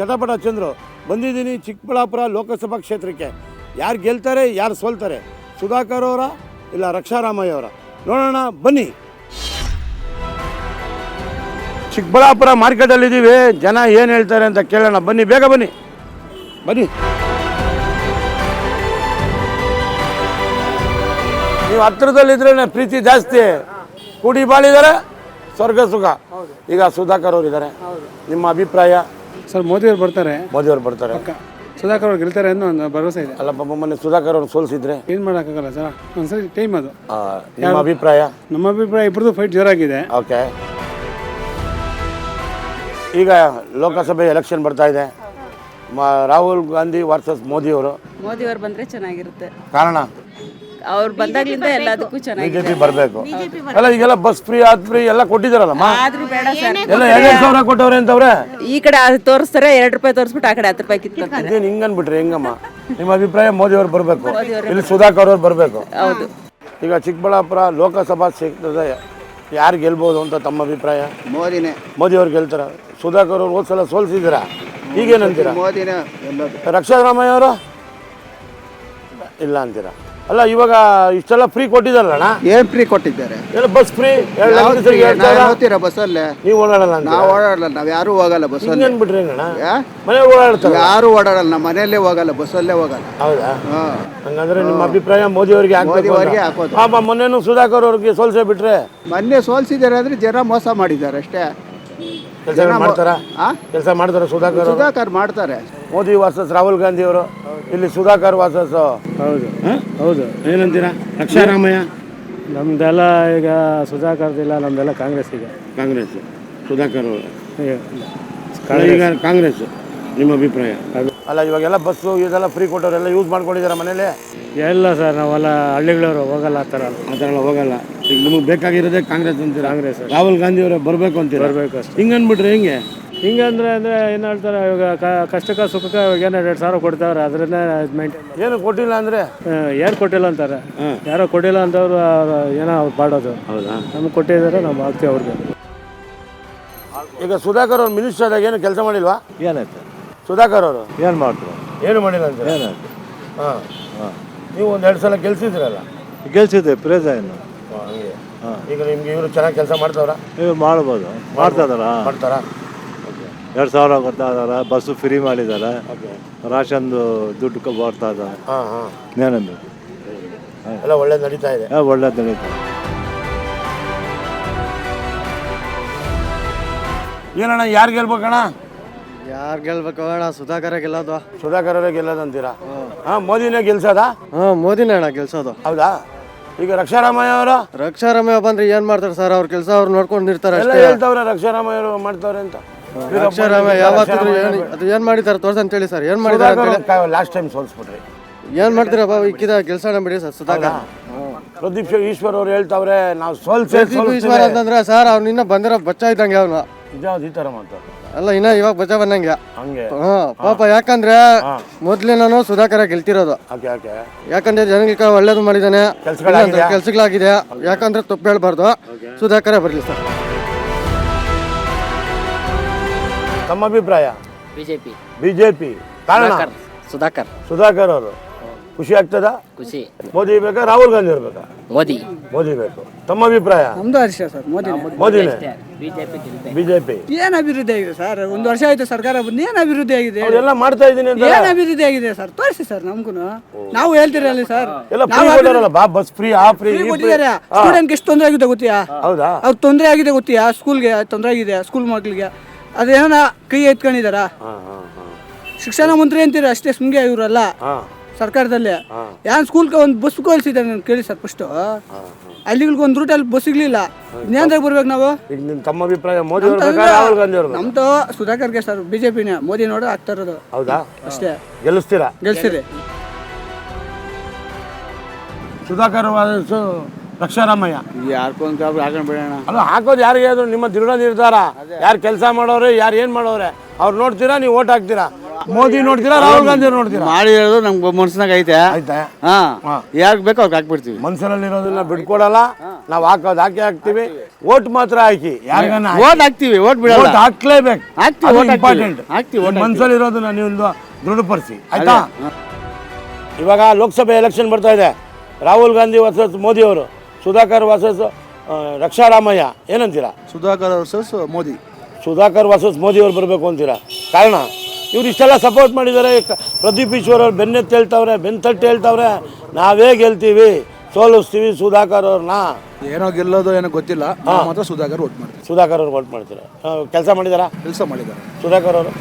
ಚಟಪಟ ಚಂದ್ರು ಬಂದಿದ್ದೀನಿ ಚಿಕ್ಕಬಳ್ಳಾಪುರ ಲೋಕಸಭಾ ಕ್ಷೇತ್ರಕ್ಕೆ. ಯಾರು ಗೆಲ್ತಾರೆ ಯಾರು ಸೋಲ್ತಾರೆ, ಸುಧಾಕರ್ ಅವರ ಇಲ್ಲ ರಕ್ಷಾರಾಮಯ್ಯ ಅವರ, ನೋಡೋಣ ಬನ್ನಿ. ಚಿಕ್ಕಬಳ್ಳಾಪುರ ಮಾರ್ಕೆಟಲ್ಲಿದ್ದೀವಿ, ಜನ ಏನು ಹೇಳ್ತಾರೆ ಅಂತ ಕೇಳೋಣ ಬನ್ನಿ, ಬೇಗ ಬನ್ನಿ ಬನ್ನಿ. ನೀವು ಹತ್ತಿರದಲ್ಲಿದ್ರೆ ಪ್ರೀತಿ ಜಾಸ್ತಿ, ಕೂಡಿ ಬಾಳಿದ್ದಾರೆ ಸ್ವರ್ಗ ಸುಖ. ಈಗ ಸುಧಾಕರ್ ಅವರು ಇದ್ದಾರೆ, ನಿಮ್ಮ ಅಭಿಪ್ರಾಯ? ಸರ್ ಮೋದಿಯವ್ರು ಬರ್ತಾರೆ, ಮೋದಿಯವ್ರು ಬರ್ತಾರೆ, ಸುಧಾಕರ್ ಅವ್ರು ಗೆಲ್ತಾರೆ ಅನ್ನೋ ಒಂದು ಭರವಸೆ ಇದೆ. ಅಲ್ಲ ಪಾಪ ಮೊನ್ನೆ ಸುಧಾಕರ್ ಅವ್ರು ಸೋಲಿಸಿದ್ರೆ ಏನು ಮಾಡೋಕ್ಕಾಗಲ್ಲ ಸರ್, ಒಂದ್ಸರಿ ಟೈಮ್ ಅದು. ನಿಮ್ಮ ಅಭಿಪ್ರಾಯ? ನಮ್ಮ ಅಭಿಪ್ರಾಯ ಇಬ್ಬರದು ಫೈಟ್ ಜೋರಾಗಿದೆ. ಓಕೆ, ಈಗ ಲೋಕಸಭೆ ಎಲೆಕ್ಷನ್ ಬರ್ತಾ ಇದೆ, ರಾಹುಲ್ ಗಾಂಧಿ ವರ್ಸಸ್ ಮೋದಿಯವರು. ಮೋದಿಯವರು ಬಂದರೆ ಚೆನ್ನಾಗಿರುತ್ತೆ. ಕಾರಣ? ಅವ್ರು ಬಂದಾಗ್ಲಿಂದ ಎಲ್ಲದಕ್ಕೂ ಚೆನ್ನಾಗಿದೆ. ಬಿಜೆಪಿ ಬರಬೇಕು. ಅಲ್ಲ ಈಗೆಲ್ಲ ಬಸ್ ಫ್ರೀ ಆದ್ ಫ್ರೀ ಎಲ್ಲ ಕೊಟ್ಟಿದ್ದಾರಲ್ಲಮ್ಮ, ಆದ್ರೂ ಬೇಡ ಸರ್. ಎಲ್ಲ 2,000 ಕೊಟ್ಟವ್ರೆ ಅಂತವ್ರೆ. ಈ ಕಡೆ ತೋರಿಸ್ತಾರೆ, 2 ರೂಪಾಯಿ ತೋರಿಸ್ಬಿಟ್ಟು ಆ ಕಡೆ 10 ರೂಪಾಯಿ ಕಿತ್ತಾರೆ. ಇದೇನು ಹಿಂಗನ್ಬಿಟ್ರೆ ಹೆಂಗಮ್ಮ? ನಿಮ್ಮ ಅಭಿಪ್ರಾಯ? ಮೋದಿ ಅವ್ರು ಬರಬೇಕು, ಇಲ್ಲಿ ಸುಧಾಕರ್ ಅವ್ರು ಬರಬೇಕು. ಹೌದು. ಈಗ ಚಿಕ್ಕಬಳ್ಳಾಪುರ ಲೋಕಸಭಾ ಕ್ಷೇತ್ರದ ಯಾರು ಗೆಲ್ಬೋದು ಅಂತ ತಮ್ಮ ಅಭಿಪ್ರಾಯ? ಮೋದಿನೇ. ಮೋದಿ ಅವ್ರು ಗೆಲ್ತಾರ. ಸುಧಾಕರ್ ಅವ್ರು ಹೋದ್ಸಲ ಸೋಲ್ಸಿದ್ದೀರಾ, ಈಗೇನಂತೀರಾ? ಮೋದಿನೇ. ರಕ್ಷಾರಾಮಯ್ಯ ಅವರು ಇಲ್ಲ ಅಂತೀರಾ? ಅಲ್ಲ ಇವಾಗ ಇಷ್ಟೆಲ್ಲ ಫ್ರೀ ಕೊಟ್ಟಿದ್ದಾರಣ್ಣ. ಏನ್ ಫ್ರೀ ಕೊಟ್ಟಿದ್ದಾರೆ? ಎಲ್ಲ ಬಸ್ ಫ್ರೀ, ಹೋಗ್ತೀರಾ ಬಸ್ಸಲ್ಲೇ? ನೀವು ಓಡಾಡಲ್ಲ? ನಾವು ಓಡಾಡಲ್ಲ, ನಾವ್ ಯಾರು ಹೋಗಲ್ಲ ಬಸ್ಸಲ್ಲಿ. ಬಿಟ್ರಿ ಮನೆ ಓಡಾಡ್ತಾರೆ? ಯಾರು ಓಡಾಡಲ್ಲ, ನಮ್ಮ ಮನೆಯಲ್ಲೇ ಹೋಗಲ್ಲ, ಬಸ್ಸಲ್ಲೇ ಹೋಗಲ್ಲ. ಹೌದಾ? ಹಂಗಂದ್ರೆ ನಿಮ್ಮ ಅಭಿಪ್ರಾಯ ಮೋದಿ ಅವರಿಗೆ ಹಾಕೋದು. ಪಾಪ ಮೊನ್ನೆನೂ ಸುಧಾಕರ್ ಅವ್ರಿಗೆ ಸೋಲ್ಸೇ ಬಿಟ್ರೆ. ಮೊನ್ನೆ ಸೋಲ್ಸಿದ್ದಾರೆ ಅಂದ್ರೆ ಜನ ಮೋಸ ಮಾಡಿದ್ದಾರೆ ಅಷ್ಟೇ. ಕೆಲಸ ಮಾಡ್ತಾರ? ಕೆಲಸ ಮಾಡ್ತಾರೆ ಸುಧಾಕರ್ ಮಾಡ್ತಾರೆ. ಮೋದಿ ವರ್ಸಸ್ ರಾಹುಲ್ ಗಾಂಧಿ ಅವರು, ಇಲ್ಲಿ ಸುಧಾಕರ್ ವರ್ಸಸ್. ಹೌದು ಹೌದು. ಏನಂತೀರಾ? ರಕ್ಷಾರಾಮಯ್ಯ? ನಮ್ದೆಲ್ಲ ಈಗ ಸುಧಾಕರ್ದಿಲ್ಲ, ನಮ್ದೆಲ್ಲ ಕಾಂಗ್ರೆಸ್. ಈಗ ಕಾಂಗ್ರೆಸ್. ಸುಧಾಕರ್ ಅವರು ಈಗ ಕಾಂಗ್ರೆಸ್. ನಿಮ್ಮ ಅಭಿಪ್ರಾಯ? ಅಲ್ಲ ಇವಾಗೆಲ್ಲ ಬಸ್ಸು ಇದೆಲ್ಲ ಫ್ರೀ ಕೊಟ್ಟವರೆಲ್ಲ ಯೂಸ್ ಮಾಡ್ಕೊಂಡಿದ್ದಾರೆ ಮನೇಲಿ? ಎಲ್ಲ ಸರ್, ನಾವೆಲ್ಲ ಹಳ್ಳಿಗಳವರು ಹೋಗಲ್ಲ ಆ ಥರ ಎಲ್ಲ ಹೋಗಲ್ಲ. ಈಗ ನಿಮಗೆ ಬೇಕಾಗಿರೋದೇ ಕಾಂಗ್ರೆಸ್ ಅಂತೀರ? ಕಾಂಗ್ರೆಸ್. ರಾಹುಲ್ ಗಾಂಧಿ ಅವರೇ ಬರಬೇಕು ಅಂತೀರ? ಬರಬೇಕು ಅಷ್ಟೇ. ಹಿಂಗನ್ಬಿಟ್ರೆ ಹೆಂಗೆ? ಹಿಂಗಂದ್ರೆ ಏನು ಹೇಳ್ತಾರೆ, ಇವಾಗ ಕಷ್ಟಕ್ಕೆ ಸುಖಕ್ಕೆ ಏನೋ 2,000 ಕೊಡ್ತಾವ್ರೆ, ಅದರಿಂದ ಮೇಂಟೈನ್. ಏನು ಕೊಟ್ಟಿಲ್ಲ ಅಂದರೆ? ಯಾರು ಕೊಟ್ಟಿಲ್ಲ ಅಂತಾರೆ, ಯಾರೋ ಕೊಟ್ಟಿಲ್ಲ ಅಂತವ್ರು ಏನೋ ಅವ್ರು ಪಾಡೋದು. ಹೌದಾ? ನಮ್ಗೆ ಕೊಟ್ಟಿದ್ದಾರೆ, ನಾವು ಆಗ್ತೀವಿ ಅವ್ರಿಗೆ. ಈಗ ಸುಧಾಕರ್ ಅವ್ರು ಮಿನಿಸ್ಟರ್ ಆದಾಗ ಏನು ಕೆಲಸ ಮಾಡಿಲ್ವಾ? ಏನಾಯ್ತು ಸುಧಾಕರ್ ಅವರು ಏನು ಮಾಡ್ತಾರೆ? ಏನು ಮಾಡಿಲ್ಲ ಅಂತ? ಏನಾಯ್ತು? ಹಾಂ, ನೀವು 1-2 ಸಲ ಗೆಲ್ಸಿದ್ರಲ್ಲ? ಗೆಲ್ಸಿದ್ದೆ, ಪ್ರೇಜ ಏನು. ಹಂಗೆ. ಈಗ ನಿಮ್ಗೆ ಇವರು ಚೆನ್ನಾಗಿ ಕೆಲಸ ಮಾಡ್ತಾವ್ರ? ನೀವು ಮಾಡ್ಬೋದು, ಮಾಡ್ತಾರ. 2,000 ಕೊಡ್ತಾ ಇದಾರೆ, ಬಸ್ಸು ಫ್ರೀ ಮಾಡಿದ್ದಾರೆ, ರಾಷನ್ದು ದುಡ್ಡು ಬರ್ತಾ ಇದ್ದಾರೆ. ಹಾಂ ಹಾಂ. ಏನಂದ್ರೆ ಎಲ್ಲ ಒಳ್ಳೇದು ನಡೀತಾ ಇದೆ. ಒಳ್ಳೇದು ನಡೀತದೆ. ಏನಣ್ಣ ಯಾರು ಗೆಲ್ಬೇಕಣ್ಣ? ಯಾರು ಗೆಲ್ಬೇಕು ಅಣ್ಣ? ಸುಧಾಕರ ಗೆಲ್ಲೋದು. ಸುಧಾಕರೇ ಗೆಲ್ಲೋದಂತೀರಾ? ಹಾಂ, ಮೋದಿನೇ ಗೆಲ್ಸೋದಾ? ಹಾಂ, ಮೋದಿನೇ ಅಣ್ಣ ಗೆಲ್ಸೋದು. ಹೌದಾ? ಈಗ ರಕ್ಷಾರಾಮಯ್ಯ ಅವರು? ರಕ್ಷಾರಾಮಯ್ಯ ಬಂದ್ರೆ ಏನ್ ಮಾಡ್ತಾರೆ ಸರ್, ಅವ್ರ ಕೆಲಸ ಅವ್ರು ನೋಡ್ಕೊಂಡಿರ್ತಾರೆ ಎಲ್ಲ ಅಷ್ಟೇ. ಹೇಳ್ತಾವ್ರೆ ರಕ್ಷಾರಾಮಯ್ಯ ಅವರು ಮಾಡ್ತಾವ್ರೆ ಅಂತ. ರಕ್ಷಾರಾಮಯ್ಯ ಯಾವತ್ತಿದ್ರು ಅದು ಏನ್ ಮಾಡಿದ್ದಾರೆ ತೋರ್ಸ್ ಅಂತ ಹೇಳಿ ಸರ್. ಏನ್ ಮಾಡಿದ್ದಾರೆ? ಲಾಸ್ಟ್ ಟೈಮ್ ಸೋಲ್ಸ್ಬಿಟ್ರಿ. ಏನ್ ಮಾಡ್ತೀರಪ್ಪ ಇಕ್ಕಿದ ಕೆಲಸ ಬಿಡಿ ಸರ್. ಸುಧಾಕರ್ ಪ್ರದೀಪ್ ಈಶ್ವರ್ ಅವ್ರು ಹೇಳ್ತಾವ್ರೆ ನಾವು ಈಶ್ವರ ಅಂತಂದ್ರೆ ಸರ್, ಅವ್ನು ಇನ್ನ ಬಂದಿರೋ ಬಚ್ಚ ಇದ್ದಂಗೆ. ಅವನು ನಿಜ ಈ ಥರ ಮಾಡ್ತಾರೆ ಅಲ್ಲ, ಇನ್ನ ಇವಾಗ ಬಚ್ಚ ಬಂದಂಗೆ ಹಂಗೆ. ಪಾಪ, ಯಾಕಂದ್ರೆ ಮೊದ್ಲಿನೂ ಸುಧಾಕರ ಗೆಲ್ತಿರೋದು. ಯಾಕಂದ್ರೆ ಜನಗಳಿಗೆ ಒಳ್ಳೇದು ಮಾಡಿದಾನೆ, ಕೆಲ್ಸಗಳಾಗಿದೆ. ಯಾಕಂದ್ರೆ ತಪ್ಪು ಹೇಳ್ಬಾರ್ದು, ಸುಧಾಕರ ಬರ್ಲಿ ಸರ್. ತಮ್ಮ ಅಭಿಪ್ರಾಯ? ಬಿಜೆಪಿ. ಕಾರಣ? ಸುಧಾಕರ್ ಅವರು. ಖುಷಿ ಆಗ್ತದ? ಖುಷಿ. ಮೋದಿ ಬೇಕಾ ರಾಹುಲ್ ಗಾಂಧಿ ಅವ್ರು ಬೇಕಾ? ಮೋದಿ ಬೇಕು. ತಮ್ಮ ಅಭಿಪ್ರಾಯ? ನಮ್ದು ಹರ್ಷ ಸರ್, ಮೋದಿನೇ. ಬಿಜೆಪಿ ಏನ್ ಅಭಿವೃದ್ಧಿ ಆಗಿದೆ ಸರ್? 1 ವರ್ಷ ಆಯ್ತು ಸರ್ಕಾರ ಬಂದು, ಏನ್ ಅಭಿವೃದ್ಧಿ ಆಗಿದೆ? ಎಲ್ಲ ಮಾಡ್ತಾ ಇದೀನಿ ಅಂತ. ಏನ್ ಅಭಿವೃದ್ಧಿ ಆಗಿದೆ ಸರ್? ತೋರಿಸಿ ಸರ್ ನಮ್ಗೂ. ನಾವು ಹೇಳ್ತಿರಲ್ಲ ಸರ್, ಎಲ್ಲ ಫ್ರೀ ಕೊಡ್ತಾರಲ್ಲ, ಬಸ್ ಫ್ರೀ, ಆ ಫ್ರೀ ಕೊಟ್ಟಿದ್ದಾರೆ. ಸ್ಟೂಡೆಂಟ್ಗೆ ಎಷ್ಟು ತೊಂದರೆ ಆಗಿದೆ ಗೊತ್ತೀಯಾ? ಹೌದಾ? ಅವ್ರು ತೊಂದರೆ ಆಗಿದೆ ಗೊತ್ತೀಯಾ? ಸ್ಕೂಲ್ಗೆ ತೊಂದರೆ ಆಗಿದೆ, ಸ್ಕೂಲ್ ಮಕ್ಳಿಗೆ. ಅದೇನ ಕೈ ಎತ್ಕೊಂಡಿದಾರ? ಶಿಕ್ಷಣ ಮಂತ್ರಿ ಅಂತೀರ ಅಷ್ಟೇ, ಸುಮ್ಗೆ ಇವರಲ್ಲ ಸರ್ಕಾರದಲ್ಲಿ. ಯಾನ್ ಸ್ಕೂಲ್ಗೆ ಒಂದು ಬಸ್ ಕಳಿಸಿದ್ದಾರೆ ನಾನು ಕೇಳಿ ಸರ್. ಫಸ್ಟ್ ಅಲ್ಲಿಗಳಿಗೆ ಒಂದು ರೂಟಲ್ಲಿ ಬಸ್ ಸಿಗ್ಲಿಲ್ಲ, ಇನ್ನೇಂದ್ರಾಗ ಬರ್ಬೇಕು ನಾವು? ತಮ್ಮ ಅಭಿಪ್ರಾಯ? ಮೋದಿ ಅವ್ರು ಬೇಕಾ ರಾಹುಲ್ ಗಾಂಧಿ ಅವರು? ನಮ್ದು ಸುಧಾಕರ್ಗೆ ಸರ್, ಬಿಜೆಪಿನೇ. ಮೋದಿ ನೋಡಿ ಆಗ್ತಾ ಇರೋದು. ಹೌದಾ? ಅಷ್ಟೇ. ಗೆಲ್ಲಿಸ್ತೀರಾ? ಗೆಲ್ಸಿರಿ. ಸುಧಾಕರ್ ರಕ್ಷಾರಾಮಯ್ಯ ಯಾರ್ಕೊಂತ ಹಾಕೊಂಡ್ ಬಿಡೋಣ. ಅಲ್ಲ ಹಾಕೋದು ಯಾರಿಗೆ? ಅದು ನಿಮ್ಮ ದೃಢ ನಿರ್ಧಾರ. ಯಾರು ಕೆಲಸ ಮಾಡೋರೆ, ಯಾರು ಏನು ಮಾಡೋರೆ ಅವ್ರು ನೋಡ್ತೀರಾ, ನೀವು ಓಟ್ ಹಾಕ್ತೀರಾ? ಮೋದಿ ನೋಡ್ತೀರಾ ರಾಹುಲ್ ಗಾಂಧಿ ನೋಡ್ತೀರಾ? ಮಾಡಿ ಹೇಳೋದು ನಮ್ಗೆ ಮನ್ಸಿನಾಗ ಐತೆ. ಆಯ್ತಾ? ಹಾ, ಯಾರಿಗೆ ಬೇಕೋ ಅವ್ರಿಗೆ ಹಾಕ್ಬಿಡ್ತೀವಿ. ಮನಸ್ಸಿನಲ್ಲಿರೋದನ್ನ ಬಿಟ್ಕೊಡಲ್ಲ. ನಾವು ಹಾಕ್ತೀವಿ. ಓಟ್ ಮಾತ್ರ ಹಾಕಿ. ಯಾರಿಗಾನ ಓಟ್ ಹಾಕ್ತಿವಿ, ಓಟ್ ಬಿಡಲ್ಲ. ಓಟ್ ಹಾಕ್ಲೇಬೇಕು. ಹಾಕ್ತಿವಿ, ಓಟ್ ಇಂಪಾರ್ಟೆಂಟ್. ಹಾಕ್ತಿವಿ. ಮನಸ್ಸಲ್ಲಿರೋದನ್ನ ನೀವು ದೃಢಪಡಿಸಿ, ಆಯ್ತಾ? ಇವಾಗ ಲೋಕಸಭೆ ಎಲೆಕ್ಷನ್ ಬರ್ತಾ ಇದೆ. ರಾಹುಲ್ ಗಾಂಧಿ ವರ್ಸಸ್ ಮೋದಿ ಅವರು, ಸುಧಾಕರ್ ವರ್ಸಸ್ ರಕ್ಷಾರಾಮಯ್ಯ, ಏನಂತೀರಾ? ಸುಧಾಕರ್ ವರ್ಸಸ್ ಮೋದಿ. ಸುಧಾಕರ್ ವರ್ಸಸ್ ಮೋದಿ ಅವ್ರು ಬರಬೇಕು ಅಂತೀರಾ? ಕಾರಣ ಇವ್ರು ಇಷ್ಟೆಲ್ಲ ಸಪೋರ್ಟ್ ಮಾಡಿದ್ದಾರೆ. ಪ್ರದೀಪ್ ಈಶ್ವರ್ ಅವ್ರು ಬೆನ್ನತಟ್ಟಿ ಹೇಳ್ತಾವ್ರೆ ನಾವೇ ಗೆಲ್ತೀವಿ, ಸೋಲಿಸ್ತೀವಿ ಸುಧಾಕರ್ ಅವ್ರನ್ನ. ಏನೋ ಗೆಲ್ಲೋದು ಏನೋ ಗೊತ್ತಿಲ್ಲ, ನಾವು ಮಾತ್ರ ಸುಧಾಕರ್ ವೋಟ್ ಮಾಡ್ತೀವಿ. ಸುಧಾಕರ್ ಅವ್ರು ವೋಟ್ ಮಾಡ್ತೀರಾ? ಕೆಲಸ ಮಾಡಿದಾರಾ? ಕೆಲಸ ಮಾಡಿದ್ದಾರೆ ಸುಧಾಕರ್ ಅವರು.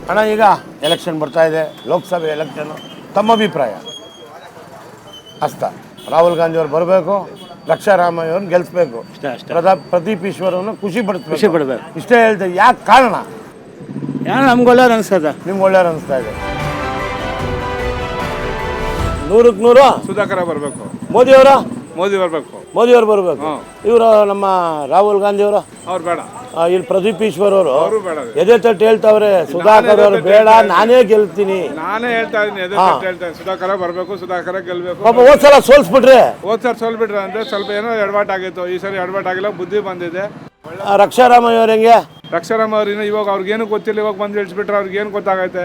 ಅಣ್ಣ, ಈಗ ಎಲೆಕ್ಷನ್ ಬರ್ತಾ ಇದೆ, ಲೋಕಸಭೆ ಎಲೆಕ್ಷನ್. ತಮ್ಮ ಅಭಿಪ್ರಾಯ ಅಷ್ಟ. ರಾಹುಲ್ ಗಾಂಧಿ ಅವ್ರು ಬರಬೇಕು, ರಕ್ಷಾರಾಮಯ್ಯ ಅವ್ರನ್ನ ಗೆಲ್ಲಿಸ್ಬೇಕು, ಪ್ರದೀಪ್ ಈಶ್ವರ್ ಅವ್ರನ್ನ ಖುಷಿ ಪಡ್ಬೇಕು. ಇಷ್ಟೇ ಹೇಳ್ತೇವೆ. ಯಾಕೆ ಕಾರಣ? ನಮ್ಗೆ ಒಳ್ಳೆಯವ್ರು ಅನಿಸ್ತದ. ನಿಮ್ಗೆ ಒಳ್ಳೆಯವ್ರು ಅನಿಸ್ತಾ ಇದೆ? 100ಕ್ಕೆ 100 ಸುಧಾಕರ ಬರಬೇಕು. ಮೋದಿ ಅವರು ಬರಬೇಕು. ಇವರು ನಮ್ಮ ರಾಹುಲ್ ಗಾಂಧಿ ಅವರು ಅವ್ರು ಬೇಡ. ಇಲ್ಲಿ ಪ್ರದೀಪ್ ಈಶ್ವರ್ ಅವರು ಬೇಡ. ಎದೆ ತಟ್ಟು ಹೇಳ್ತಾವ್ರೆ ಸುಧಾಕರ್ ಅವರು ಬೇಡ, ನಾನೇ ಗೆಲ್ತೀನಿ. ನಾನೇ ಹೇಳ್ತಾ ಇದ್ದೀನಿ, ಸುಧಾಕರ ಬರಬೇಕು, ಸುಧಾಕರ ಗೆಲ್ಬೇಕು. ಪಾಪ ಹೋದ್ಸಲ ಸೋಲ್ಸ್ಬಿಟ್ರೆ, ಸೋಲ್ಬಿಟ್ರೆ ಅಂದ್ರೆ ಸ್ವಲ್ಪ ಏನೋ ಎಡವಾಟ್ ಆಗಿತ್ತು. ಈ ಸರಿ ಎಡವಾಟ್ ಆಗಿಲ್ಲ, ಬುದ್ಧಿ ಬಂದಿದೆ. ರಕ್ಷಾರಾಮಯ್ಯ ಅವ್ರ ಹೆಂಗೆ? ರಕ್ಷಾರಾಮ ಅವ್ರಿನ ಇವಾಗ ಅವ್ರಿಗೇನು ಗೊತ್ತಿಲ್ಲ, ಇವಾಗ ಬಂದು ಇಳಿಸ್ಬಿಟ್ರೆ ಅವ್ರಿಗೆ ಏನು ಗೊತ್ತಾಗೈತೆ?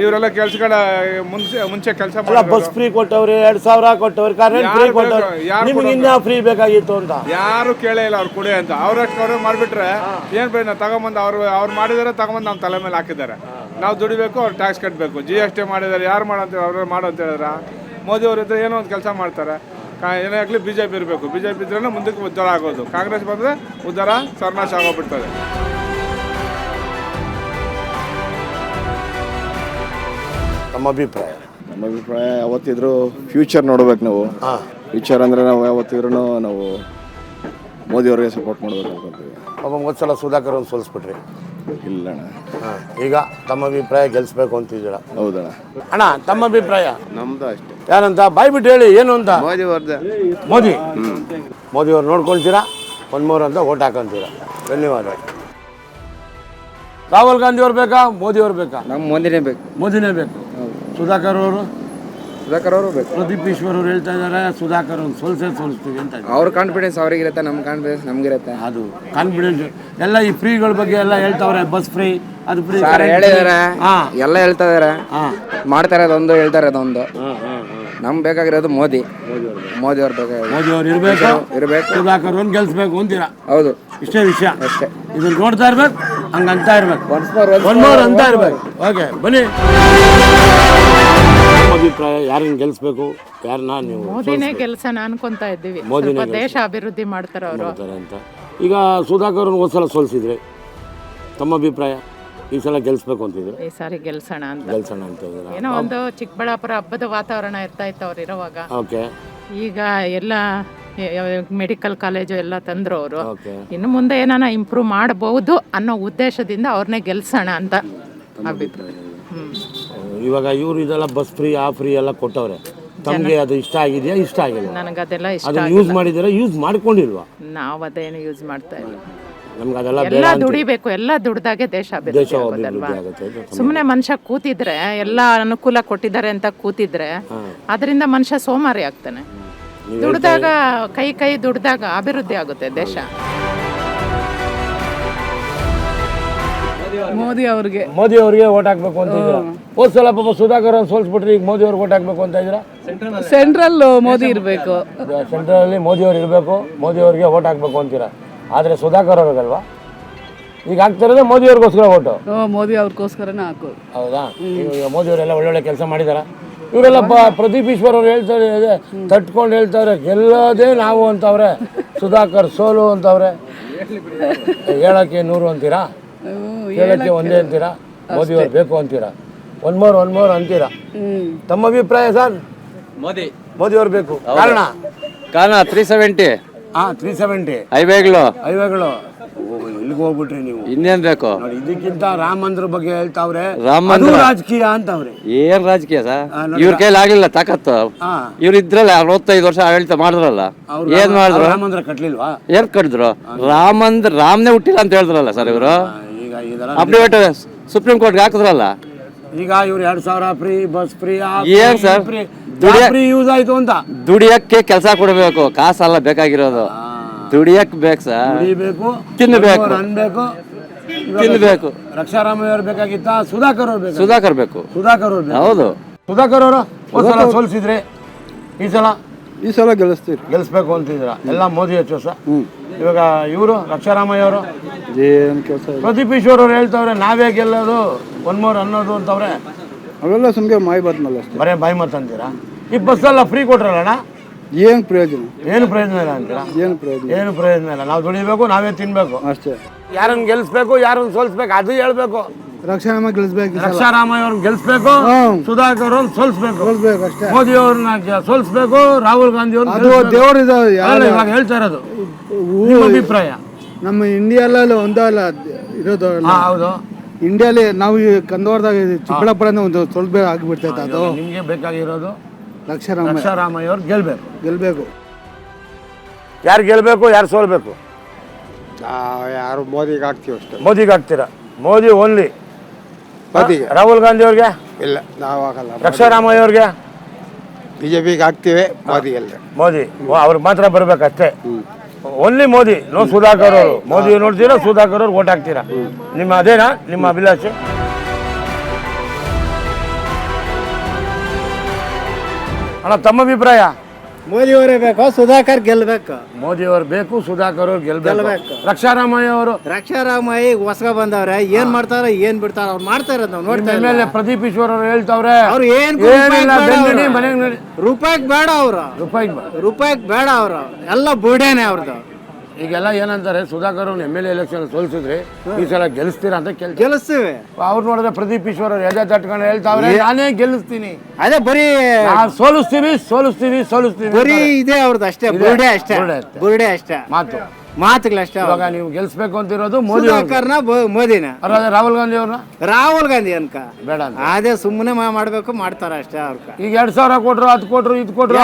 ಇವರೆಲ್ಲ ಕೆಲ್ಸಗಳ ಮುಂಚೆ ಕೆಲಸ ಬಸ್ ಫ್ರೀ ಕೊಟ್ಟವ್ರಿ, 2000 ಕೊಟ್ಟವ್ರಿ, ಕರೆಂಟ್ ಫ್ರೀ ಕೊಟ್ಟವ್ರಿ. ನಿಮ್ಗೆ ಇನ್ನ ಫ್ರೀ ಬೇಕಾಗಿತ್ತು ಅಂತ ಯಾರು ಕೇಳೇ ಇಲ್ಲ. ಅವ್ರು ಕೊಡಿ ಅಂತ ಅವ್ರಷ್ಟು ಅವ್ರೆ ಮಾಡಿಬಿಟ್ರೆ ಏನು ಬೇಡ. ನಾವು ತಗೊಂಬಂದು ಅವ್ರು ಮಾಡಿದಾರೆ, ತಗೊಂಬಂದು ನಮ್ಮ ತಲೆ ಮೇಲೆ ಹಾಕಿದ್ದಾರೆ. ನಾವು ದುಡಿಬೇಕು, ಅವ್ರು ಟ್ಯಾಕ್ಸ್ ಕಟ್ಟಬೇಕು. GST ಮಾಡಿದ್ದಾರೆ, ಯಾರು ಮಾಡಂತ ಅವ್ರು ಮಾಡು ಅಂತ ಹೇಳಿದ್ರ. ಮೋದಿ ಅವ್ರ ಇದ್ರೆ ಏನೋ ಒಂದು ಕೆಲಸ ಮಾಡ್ತಾರೆ. ಏನೇ ಆಗಲಿ BJP ಇರಬೇಕು. BJP ಇದ್ರೇ ಮುಂದಕ್ಕೆ ಉದ್ಧಾರ ಆಗೋದು. ಕಾಂಗ್ರೆಸ್ ಬಂದರೆ ಉದ್ಧಾರ ಸರ್ನಾಶ ಆಗೋಗ್ಬಿಡ್ತದೆ. ನಮ್ಮ ಅಭಿಪ್ರಾಯ ಯಾವತ್ತಿದ್ರು ಫ್ಯೂಚರ್ ನೋಡ್ಬೇಕು ನಾವು. ಫ್ಯೂಚರ್ ಅಂದರೆ ನಾವು ಯಾವತ್ತಿದ್ರು ನಾವು ಮೋದಿಯವ್ರಿಗೆ ಸಪೋರ್ಟ್ ಮಾಡ್ಬೇಕು ಅನ್ಕೊಂತೀವಿ. ಪಾಪ ಒಂದ್ಸಲ ಸುಧಾಕರ್ ಅವ್ರನ್ನ ಸೋಲಿಸ್ಬಿಟ್ರಿ. ಇಲ್ಲಣ್ಣ. ಈಗ ತಮ್ಮ ಅಭಿಪ್ರಾಯ ಗೆಲ್ಸ್ಬೇಕು ಅಂತಿದ್ದೀರ? ಹೌದಣ್ಣ. ಅಣ್ಣ, ತಮ್ಮ ಅಭಿಪ್ರಾಯ? ನಮ್ದು ಅಷ್ಟೇ. ಯಾರಂತ ಬಾಯ್ ಬಿಟ್ಟು ಹೇಳಿ, ಏನು ಅಂತ? ಮೋದಿ ಅವ್ರು ನೋಡ್ಕೊಳ್ತೀರಾ, 1 ಅಂತ ಓಟ್ ಹಾಕೊಂತೀರಾ. ಧನ್ಯವಾದ. ರಾಹುಲ್ ಗಾಂಧಿ ಅವ್ರು ಬೇಕಾ, ಮೋದಿ ಅವ್ರು ಬೇಕಾ? ನಮ್ಮ ಮೋದಿನೇ ಬೇಕು. ಮೋದಿನೇ ಬೇಕು. ಸುಧಾಕರ್ ಅವರು ಬೇಕು. ಪ್ರದೀಪ್ ಈಶ್ವರ್ ಅವ್ರು ಹೇಳ್ತಾ ಇದ್ದಾರೆ ಸುಧಾಕರ್ ಅವ್ರು ಸೋಲಿಸ್ತೀವಿ ಅಂತ. ಅವ್ರ ಕಾನ್ಫಿಡೆನ್ಸ್ ಅವ್ರಿಗಿರುತ್ತೆ, ನಮ್ಮ ಕಾನ್ಫಿಡೆನ್ಸ್ ನಮ್ಗಿರುತ್ತೆ. ಅದು ಕಾನ್ಫಿಡೆನ್ಸ್ ಎಲ್ಲ ಈ ಫ್ರೀಗಳ ಬಗ್ಗೆ ಎಲ್ಲ ಹೇಳ್ತಾವ್ರೆ. ಬಸ್ ಫ್ರೀ, ಅದು ಫ್ರೀ ಹೇಳಿದಾರೆ, ಎಲ್ಲ ಹೇಳ್ತಾ ಇದಾರೆ. ಮಾಡ್ತಾ ಇರೋದೊಂದು, ಹೇಳ್ತಾ ಇರೋದೊಂದು. ನಮ್ಗೆ ಬೇಕಾಗಿರೋದು ಮೋದಿ ಅವ್ರ ಮೋದಿ ಅವ್ರು ಇರಬೇಕು, ಸುಧಾಕರ್ ಅವ್ರನ್ನ ಗೆಲ್ಸ್ಬೇಕು ಅಂತೀರಾ? ಹೌದು, ಇಷ್ಟೇ ವಿಷಯ. ಅಷ್ಟೇ. ಇದನ್ನ ನೋಡ್ತಾ ಇರ್ಬೇಕು, ಹಂಗಂತ ಇರ್ಬೇಕು, ಒನ್ ಮೋರ್ ಅಂತ ಇರ್ಬೇಕು. ಓಕೆ, ಬನ್ನಿ. ಅಭಿಪ್ರಾಯ ಯಾರನ್ನ ಗೆಲ್ಸ್ಬೇಕು, ಯಾರನ್ನ ನೀವು? ಮೋದಿನೇ ಗೆಲ್ಸೋಣ ಅನ್ಕೊಂತಾ ಇದ್ದೀವಿ. ಸ್ವಲ್ಪ ದೇಶ ಅಭಿವೃದ್ಧಿ ಮಾಡ್ತಾರೆ ಅವರು ಅಂತ. ಈಗ ಸುಧಾಕರ್ ಅವ್ರನ್ನ ಒಂದ್ಸಲ ಸೋಲಿಸಿದ್ರೆ ತಮ್ಮ ಅಭಿಪ್ರಾಯ? ಈ ಸಲ ಗೆಲ್ಸ್ಬೇಕು ಅಂತಿದ್ರೆ? ಈ ಸಾರಿ ಗೆಲ್ಸೋಣ ಅಂತ ಇದ್ದೀರಾ? ಏನೋ ಒಂದು ಚಿಕ್ಕಬಳ್ಳಾಪುರ ಹಬ್ಬದ ವಾತಾವರಣ ಇರ್ತಾ ಇತ್ತು ಅವ್ರು ಇರೋವಾಗ. ಓಕೆ. ಈಗ ಎಲ್ಲ ಮೆಡಿಕಲ್ ಕಾಲೇಜು ಎಲ್ಲ ತಂದ್ರು ಅವರು. ಓಕೆ. ಇನ್ನು ಮುಂದೆ ಏನಾನ ಇಂಪ್ರೂವ್ ಮಾಡಬಹುದು ಅನ್ನೋ ಉದ್ದೇಶದಿಂದ ಅವ್ರನ್ನೇ ಗೆಲ್ಸೋಣ ಅಂತ ಅಭಿಪ್ರಾಯ. ಇವಾಗ ಇವ್ರು ಇದೆಲ್ಲ ಬಸ್ ಫ್ರೀ, ಆ ಫ್ರೀ ಎಲ್ಲ ಕೊಟ್ಟವ್ರೆ. ತಮಗೆ ಅದು ಇಷ್ಟ ಆಗಿದೆಯಾ, ಇಷ್ಟ ಆಗಿಲ್ಲ? ನನಗೆ ಅದೆಲ್ಲ ಇಷ್ಟ ಅದು ಯೂಸ್ ಮಾಡಿದ್ದೀರಾ, ಯೂಸ್ ಮಾಡ್ಕೊಂಡಿಲ್ವಾ? ನಾವು ಅದೇನು ಯೂಸ್ ಮಾಡ್ತಾ ಇಲ್ಲ. ನಮ್ಗೆ ಅದೆಲ್ಲ ಎಲ್ಲ ದುಡಿಬೇಕು, ಎಲ್ಲ ದುಡ್ದಾಗೆ ದೇಶ ಅಭಿವೃದ್ಧಿ ಆಗೋದಲ್ವಾ? ಸುಮ್ಮನೆ ಮನುಷ್ಯ ಕೂತಿದ್ರೆ, ಎಲ್ಲ ಅನುಕೂಲ ಕೊಟ್ಟಿದ್ದಾರೆ ಅಂತ ಕೂತಿದ್ರೆ ಅದರಿಂದ ಮನುಷ್ಯ ಸೋಮಾರಿ ಆಗ್ತಾನೆ. ದುಡ್ದಾಗ ಕೈ ದುಡ್ದಾಗ ಅಭಿವೃದ್ಧಿ ಆಗುತ್ತೆ ದೇಶ. ಮೋದಿ ಅವ್ರಿಗೆ ಓಟ್ ಹಾಕ್ಬೇಕು ಅಂತ ಇದ್ದೀರಾ? ಹೋದ್ ಸಲ ಪಾಪ ಸುಧಾಕರ್ ಅವ್ರನ್ನ ಸೋಲ್ಸ್ಬಿಟ್ರಿ, ಈಗ ಮೋದಿ ಅವ್ರಿಗೆ ಓಟ್ ಹಾಕ್ಬೇಕು ಅಂತ ಇದ್ದೀರಾ? ಸೆಂಟ್ರಲ್ ಮೋದಿ ಇರಬೇಕು. ಸೆಂಟ್ರಲ್ ಅಲ್ಲಿ ಮೋದಿ ಅವ್ರು ಇರಬೇಕು, ಮೋದಿ ಅವ್ರಿಗೆ ಓಟ್ ಹಾಕ್ಬೇಕು ಅಂತೀರಾ? ಆದರೆ ಸುಧಾಕರ್ ಅವ್ರಿಗಲ್ವಾ ಈಗ ಹಾಕ್ತಿರೋದೇ? ಮೋದಿ ಅವ್ರಿಗೋಸ್ಕರ ಓಟು? ಮೋದಿ ಅವ್ರಿಗೋಸ್ಕರನೇ ಹಾಕೋದು. ಹೌದಾ? ಈಗ ಮೋದಿ ಅವರೆಲ್ಲ ಒಳ್ಳೊಳ್ಳೆ ಕೆಲಸ ಮಾಡಿದಾರ. ಇವರೆಲ್ಲ ಪ್ರದೀಪ್ ಈಶ್ವರ್ ಅವ್ರು ಹೇಳ್ತಾರೆ, ತಟ್ಕೊಂಡು ಹೇಳ್ತಾರೆ ಗೆಲ್ಲೋದೇ ನಾವು ಅಂತವ್ರೆ, ಸುಧಾಕರ್ ಸೋಲು ಅಂತವ್ರೆ. ಹೇಳಕ್ಕೆ 100 ಅಂತೀರಾ, ಹೇಳಕ್ಕೆ 1 ಅಂತೀರಾ? ಮೋದಿ ಅವ್ರು ಬೇಕು ಅಂತೀರಾ? ಒನ್ ಮೋರ್ ಅಂತೀರಾ? ತಮ್ಮ ಅಭಿಪ್ರಾಯ ಸರ್? ಮೋದಿ ಅವ್ರು ಬೇಕು. ಕಾರಣ 370 370 ಹೈವೇಗಳು ಇಲ್ಲಿಗೆ ಹೋಗ್ಬಿಟ್ರಿ ನೀವು. ಇನ್ನೇನ್ ಬೇಕು? ನೋಡಿ, ಇದಕ್ಕಿಂತ ರಾಮ ಮಂದಿರ ಬಗ್ಗೆ ಹೇಳ್ತಾವ್ರೆ, ರಾಮ ಮಂದಿರ ರಾಜಕೀಯ ಅಂತವ್ರೆ. ಏನ್ ರಾಜಕೀಯ ಸರ್? ಇವ್ರ ಕೈಲಿ ಆಗಿಲ್ಲ ತಾಕತ್ತು. ಇವ್ರು ಇದ್ರಲ್ಲ 65 ವರ್ಷ ಆಡಳಿತ ಮಾಡಿದ್ರಲ್ಲ, ಏನ್ ಮಾಡಿದ್ರು? ರಾಮ ಮಂದಿರ ಕಟ್ಲಿಲ್ವಾ? ಏನ್ ಕಟ್ಟಿದ್ರು? ರಾಮನೇ ಹುಟ್ಟಿಲ್ಲ ಅಂತ ಹೇಳಿದ್ರಲ್ಲ ಸರ್ ಇವರು. ಈಗ ಇದೆಲ್ಲ ಅಪ್ಡೇಟ್ ಸುಪ್ರೀಂ ಕೋರ್ಟ್ಗೆ ಹಾಕಿದ್ರಲ್ಲ, ಈಗ ಇವ್ರು 2000 ಫ್ರೀ, ಬಸ್ ಫ್ರೀ, ಏನ್ ಸರ್? ಫ್ರೀ ಯೂಸ್ ಆಯ್ತು ಅಂತ. ದುಡಿಯಕ್ಕೆ ಕೆಲಸ ಕೊಡಬೇಕು, ಕಾಸಲ್ಲ ಬೇಕಾಗಿರೋದು. ದುಡಿಯಕ್ ಬೇಕು ಸರ್, ದುಡಿಬೇಕು, ತಿನ್ನಬೇಕು, ಅನ್ಬೇಕು, ತಿನ್ಬೇಕು. ರಕ್ಷಾರಾಮಯ್ಯ ಅವ್ರು ಬೇಕಾಗಿತ್ತ, ಸುಧಾಕರ್ ಅವ್ರು ಬೇಕು. ಸುಧಾಕರ್ ಬೇಕು. ಸುಧಾಕರ್ ಅವ್ರು ಹೌದು. ಸುಧಾಕರ್ ಅವರು ಒಂದ್ಸಲ ಸೋಲ್ಸಿದ್ರಿ, ಈ ಸಲ ಗೆಲ್ಲಿಸ್ತೀರಿ, ಗೆಲ್ಸ್ಬೇಕು ಅಂತಿದ್ರ. ಎಲ್ಲ ಮೋದಿ ಹೆಚ್ಚು ಸರ್. ಇವಾಗ ಇವರು ರಕ್ಷಾರಾಮಯ್ಯ ಅವರು, ಏನು ಕೆಲಸ ಪ್ರದೀಪ್ ಈಶ್ವರ್ ಅವ್ರು ಹೇಳ್ತಾವ್ರೆ ನಾವೇ ಗೆಲ್ಲೋದು, ಒನ್ ಮೋರ್ ಅನ್ನೋದು ಅಂತವ್ರೆ. ಅವೆಲ್ಲ ಸುಮ್ಗೆ ಮಾಯಿ ಬತ್ನಲ್ಲ ಅಷ್ಟೇ. ಬರೇ ಬಾಯಿ ಮಾತಂತೀರಾ? ಈ ಬಸ್ಸೆಲ್ಲ ಫ್ರೀ ಕೊಟ್ರಲ್ಲಣ್ಣ, ಏನು ಪ್ರಯೋಜನ? ಏನು ಪ್ರಯೋಜನ ಇಲ್ಲ ಅಂತೀರಾ? ಏನು ಪ್ರಯೋಜನ? ಏನು ಪ್ರಯೋಜನ ಇಲ್ಲ. ನಾವು ದುಡಿಬೇಕು, ನಾವೇ ತಿನ್ಬೇಕು ಅಷ್ಟೇ. ಯಾರನ್ನ ಗೆಲ್ಸ್ಬೇಕು, ಯಾರನ್ನ ಸೋಲ್ಸ್ಬೇಕು ಅದು ಹೇಳ್ಬೇಕು. ರಕ್ಷಾರಾಮ ಗೆಲ್ಲಿಸ್ಬೇಕು, ರಕ್ಷಾರಾಮಯ್ಯ ಅವ್ರನ್ನ ಗೆಲ್ಸ್ಬೇಕು, ಸುಧಾಕರ್ ಅವ್ರನ್ನ ಸೋಲ್ಸ್ಬೇಕು, ಅಷ್ಟೇ. ಮೋದಿ ಅವ್ರನ್ನ ಸೋಲ್ಸ್ಬೇಕು, ರಾಹುಲ್ ಗಾಂಧಿ ಅದು ದೇವರು ಇವಾಗ ಹೇಳ್ತಾ ಇರೋದು. ನಿಮ್ಮ ಅಭಿಪ್ರಾಯ? ನಮ್ಮ ಇಂಡಿಯಾದಲ್ಲಿ ಒಂದಲ್ಲ ಇರೋದು. ಹೌದು, ಇಂಡಿಯಾಲಿ ನಾವು ಈ ಕಂದವಾರದಾಗ ಚಿಕ್ಕಬಳ್ಳಾಪುರನೇ ಒಂದು ಸ್ವಲ್ಪ ಆಗಿಬಿಡ್ತೈತೆ. ಅದು ನಿಮ್ಗೆ ಬೇಕಾಗಿರೋದು ರಕ್ಷಾರಾಮಯ್ಯ ಅವ್ರು ಗೆಲ್ಬೇಕು. ಯಾರು ಗೆಲ್ಬೇಕು, ಯಾರು ಸೋಲ್ಬೇಕು? ಯಾರು ಮೋದಿಗೆ ಹಾಕ್ತೀವಿ ಅಷ್ಟೇ. ಮೋದಿಗೆ ಹಾಕ್ತೀರಾ? ಮೋದಿ ಓನ್ಲಿ. ಮೋದಿಗೆ. ರಾಹುಲ್ ಗಾಂಧಿ ಅವ್ರಿಗೆ ಇಲ್ಲ, ನಾವು ಹಾಕಲ್ಲ. ರಕ್ಷಾರಾಮಯ್ಯ ಅವ್ರಿಗೆ ಬಿಜೆಪಿಗೆ ಹಾಕ್ತೀವಿ, ಮೋದಿಗೆಲ್ಲ. ಮೋದಿ ಅವ್ರಿಗೆ ಮಾತ್ರ ಬರ್ಬೇಕಷ್ಟೇ. ಓನ್ಲಿ ಮೋದಿ, ನೋ ಸುಧಾಕರ್ ಅವರು. ಮೋದಿ ನೋಡ್ತೀರಾ, ಸುಧಾಕರ್ ಅವ್ರು ಓಟ್ ಹಾಕ್ತೀರಾ? ನಿಮ್ಮ ಅದೇನಾ ನಿಮ್ಮ ಅಭಿಲಾಷೆ? ಅಣ್ಣ ತಮ್ಮ ಅಭಿಪ್ರಾಯ? ಮೋದಿಯವರೇ ಬೇಕು, ಸುಧಾಕರ್ ಗೆಲ್ಬೇಕು. ಮೋದಿ ಅವರು ಬೇಕು, ಸುಧಾಕರ್ ಅವ್ರು ಗೆಲ್ಬೇಕು. ರಕ್ಷಾರಾಮಯ್ಯ ಅವರು? ರಕ್ಷಾರಾಮಯ್ಯ ಹೊಸಗ ಬಂದವ್ರೆ, ಏನ್ ಮಾಡ್ತಾರ ಏನ್ ಬಿಡ್ತಾರ ಅವ್ರು ಮಾಡ್ತಾ ಇರೋದು ನಾವು ನೋಡ್ತಾ ಮೇಲೆ ಪ್ರದೀಪ್ ಈಶ್ವರ್ ಅವ್ರು ಹೇಳ್ತಾವ್ರೆ ಅವ್ರು ಮನೆಗೆ ರೂಪಾಯಿಗೆ ಬೇಡ, ಅವ್ರು ರೂಪಾಯಿಗೆ ಬೇಡ, ಅವ್ರು ಎಲ್ಲ ಬುಡೇನೆ ಅವ್ರದ್ದು. ಈಗೆಲ್ಲ ಏನಂತಾರೆ, ಸುಧಾಕರ್ ಅವ್ರು MLA ಎಲೆಕ್ಷನ್ ಸೋಲ್ಸಿದ್ರಿ, ಈ ಸಲ ಗೆಲ್ಲಿಸ್ತೀರಾ ಅಂತ ಗೆಲ್ಲಿಸ್ತೀವಿ. ಅವ್ರು ನೋಡಿದ್ರೆ ಪ್ರದೀಪ್ ಈಶ್ವರ್ ಅವ್ರು ಎದೆ ತಟ್ಕೊಂಡು ಹೇಳ್ತಾವ್ರೆ ನಾನೇ ಗೆಲ್ಲಿಸ್ತೀನಿ, ಅದೇ ಬರೀ ಸೋಲಿಸ್ತೀವಿ ಬರೀ ಇದೆ ಅವ್ರದ್ದು ಅಷ್ಟೇ. ಬುರುಡೆ ಅಷ್ಟೇ ಮಾತುಗಳಷ್ಟೇ. ಇವಾಗ ನೀವು ಗೆಲ್ಸ್ಬೇಕು ಅಂತಿರೋದು ಮೋದಿ ಸುಧಾಕರ್ನ ಮೋದಿನ, ರಾಹುಲ್ ಗಾಂಧಿ ಅವ್ರನ್ನ? ರಾಹುಲ್ ಗಾಂಧಿ ಅನ್ಕ ಬೇಡ, ಅದೇ ಸುಮ್ಮನೆ ಮಾಡ್ಬೇಕು, ಮಾಡ್ತಾರ ಅಷ್ಟೇ. ಅವ್ರ ಈಗ 2000 ಕೊಟ್ರು, 10 ಕೊಟ್ರು, ಇದು ಕೊಟ್ರು,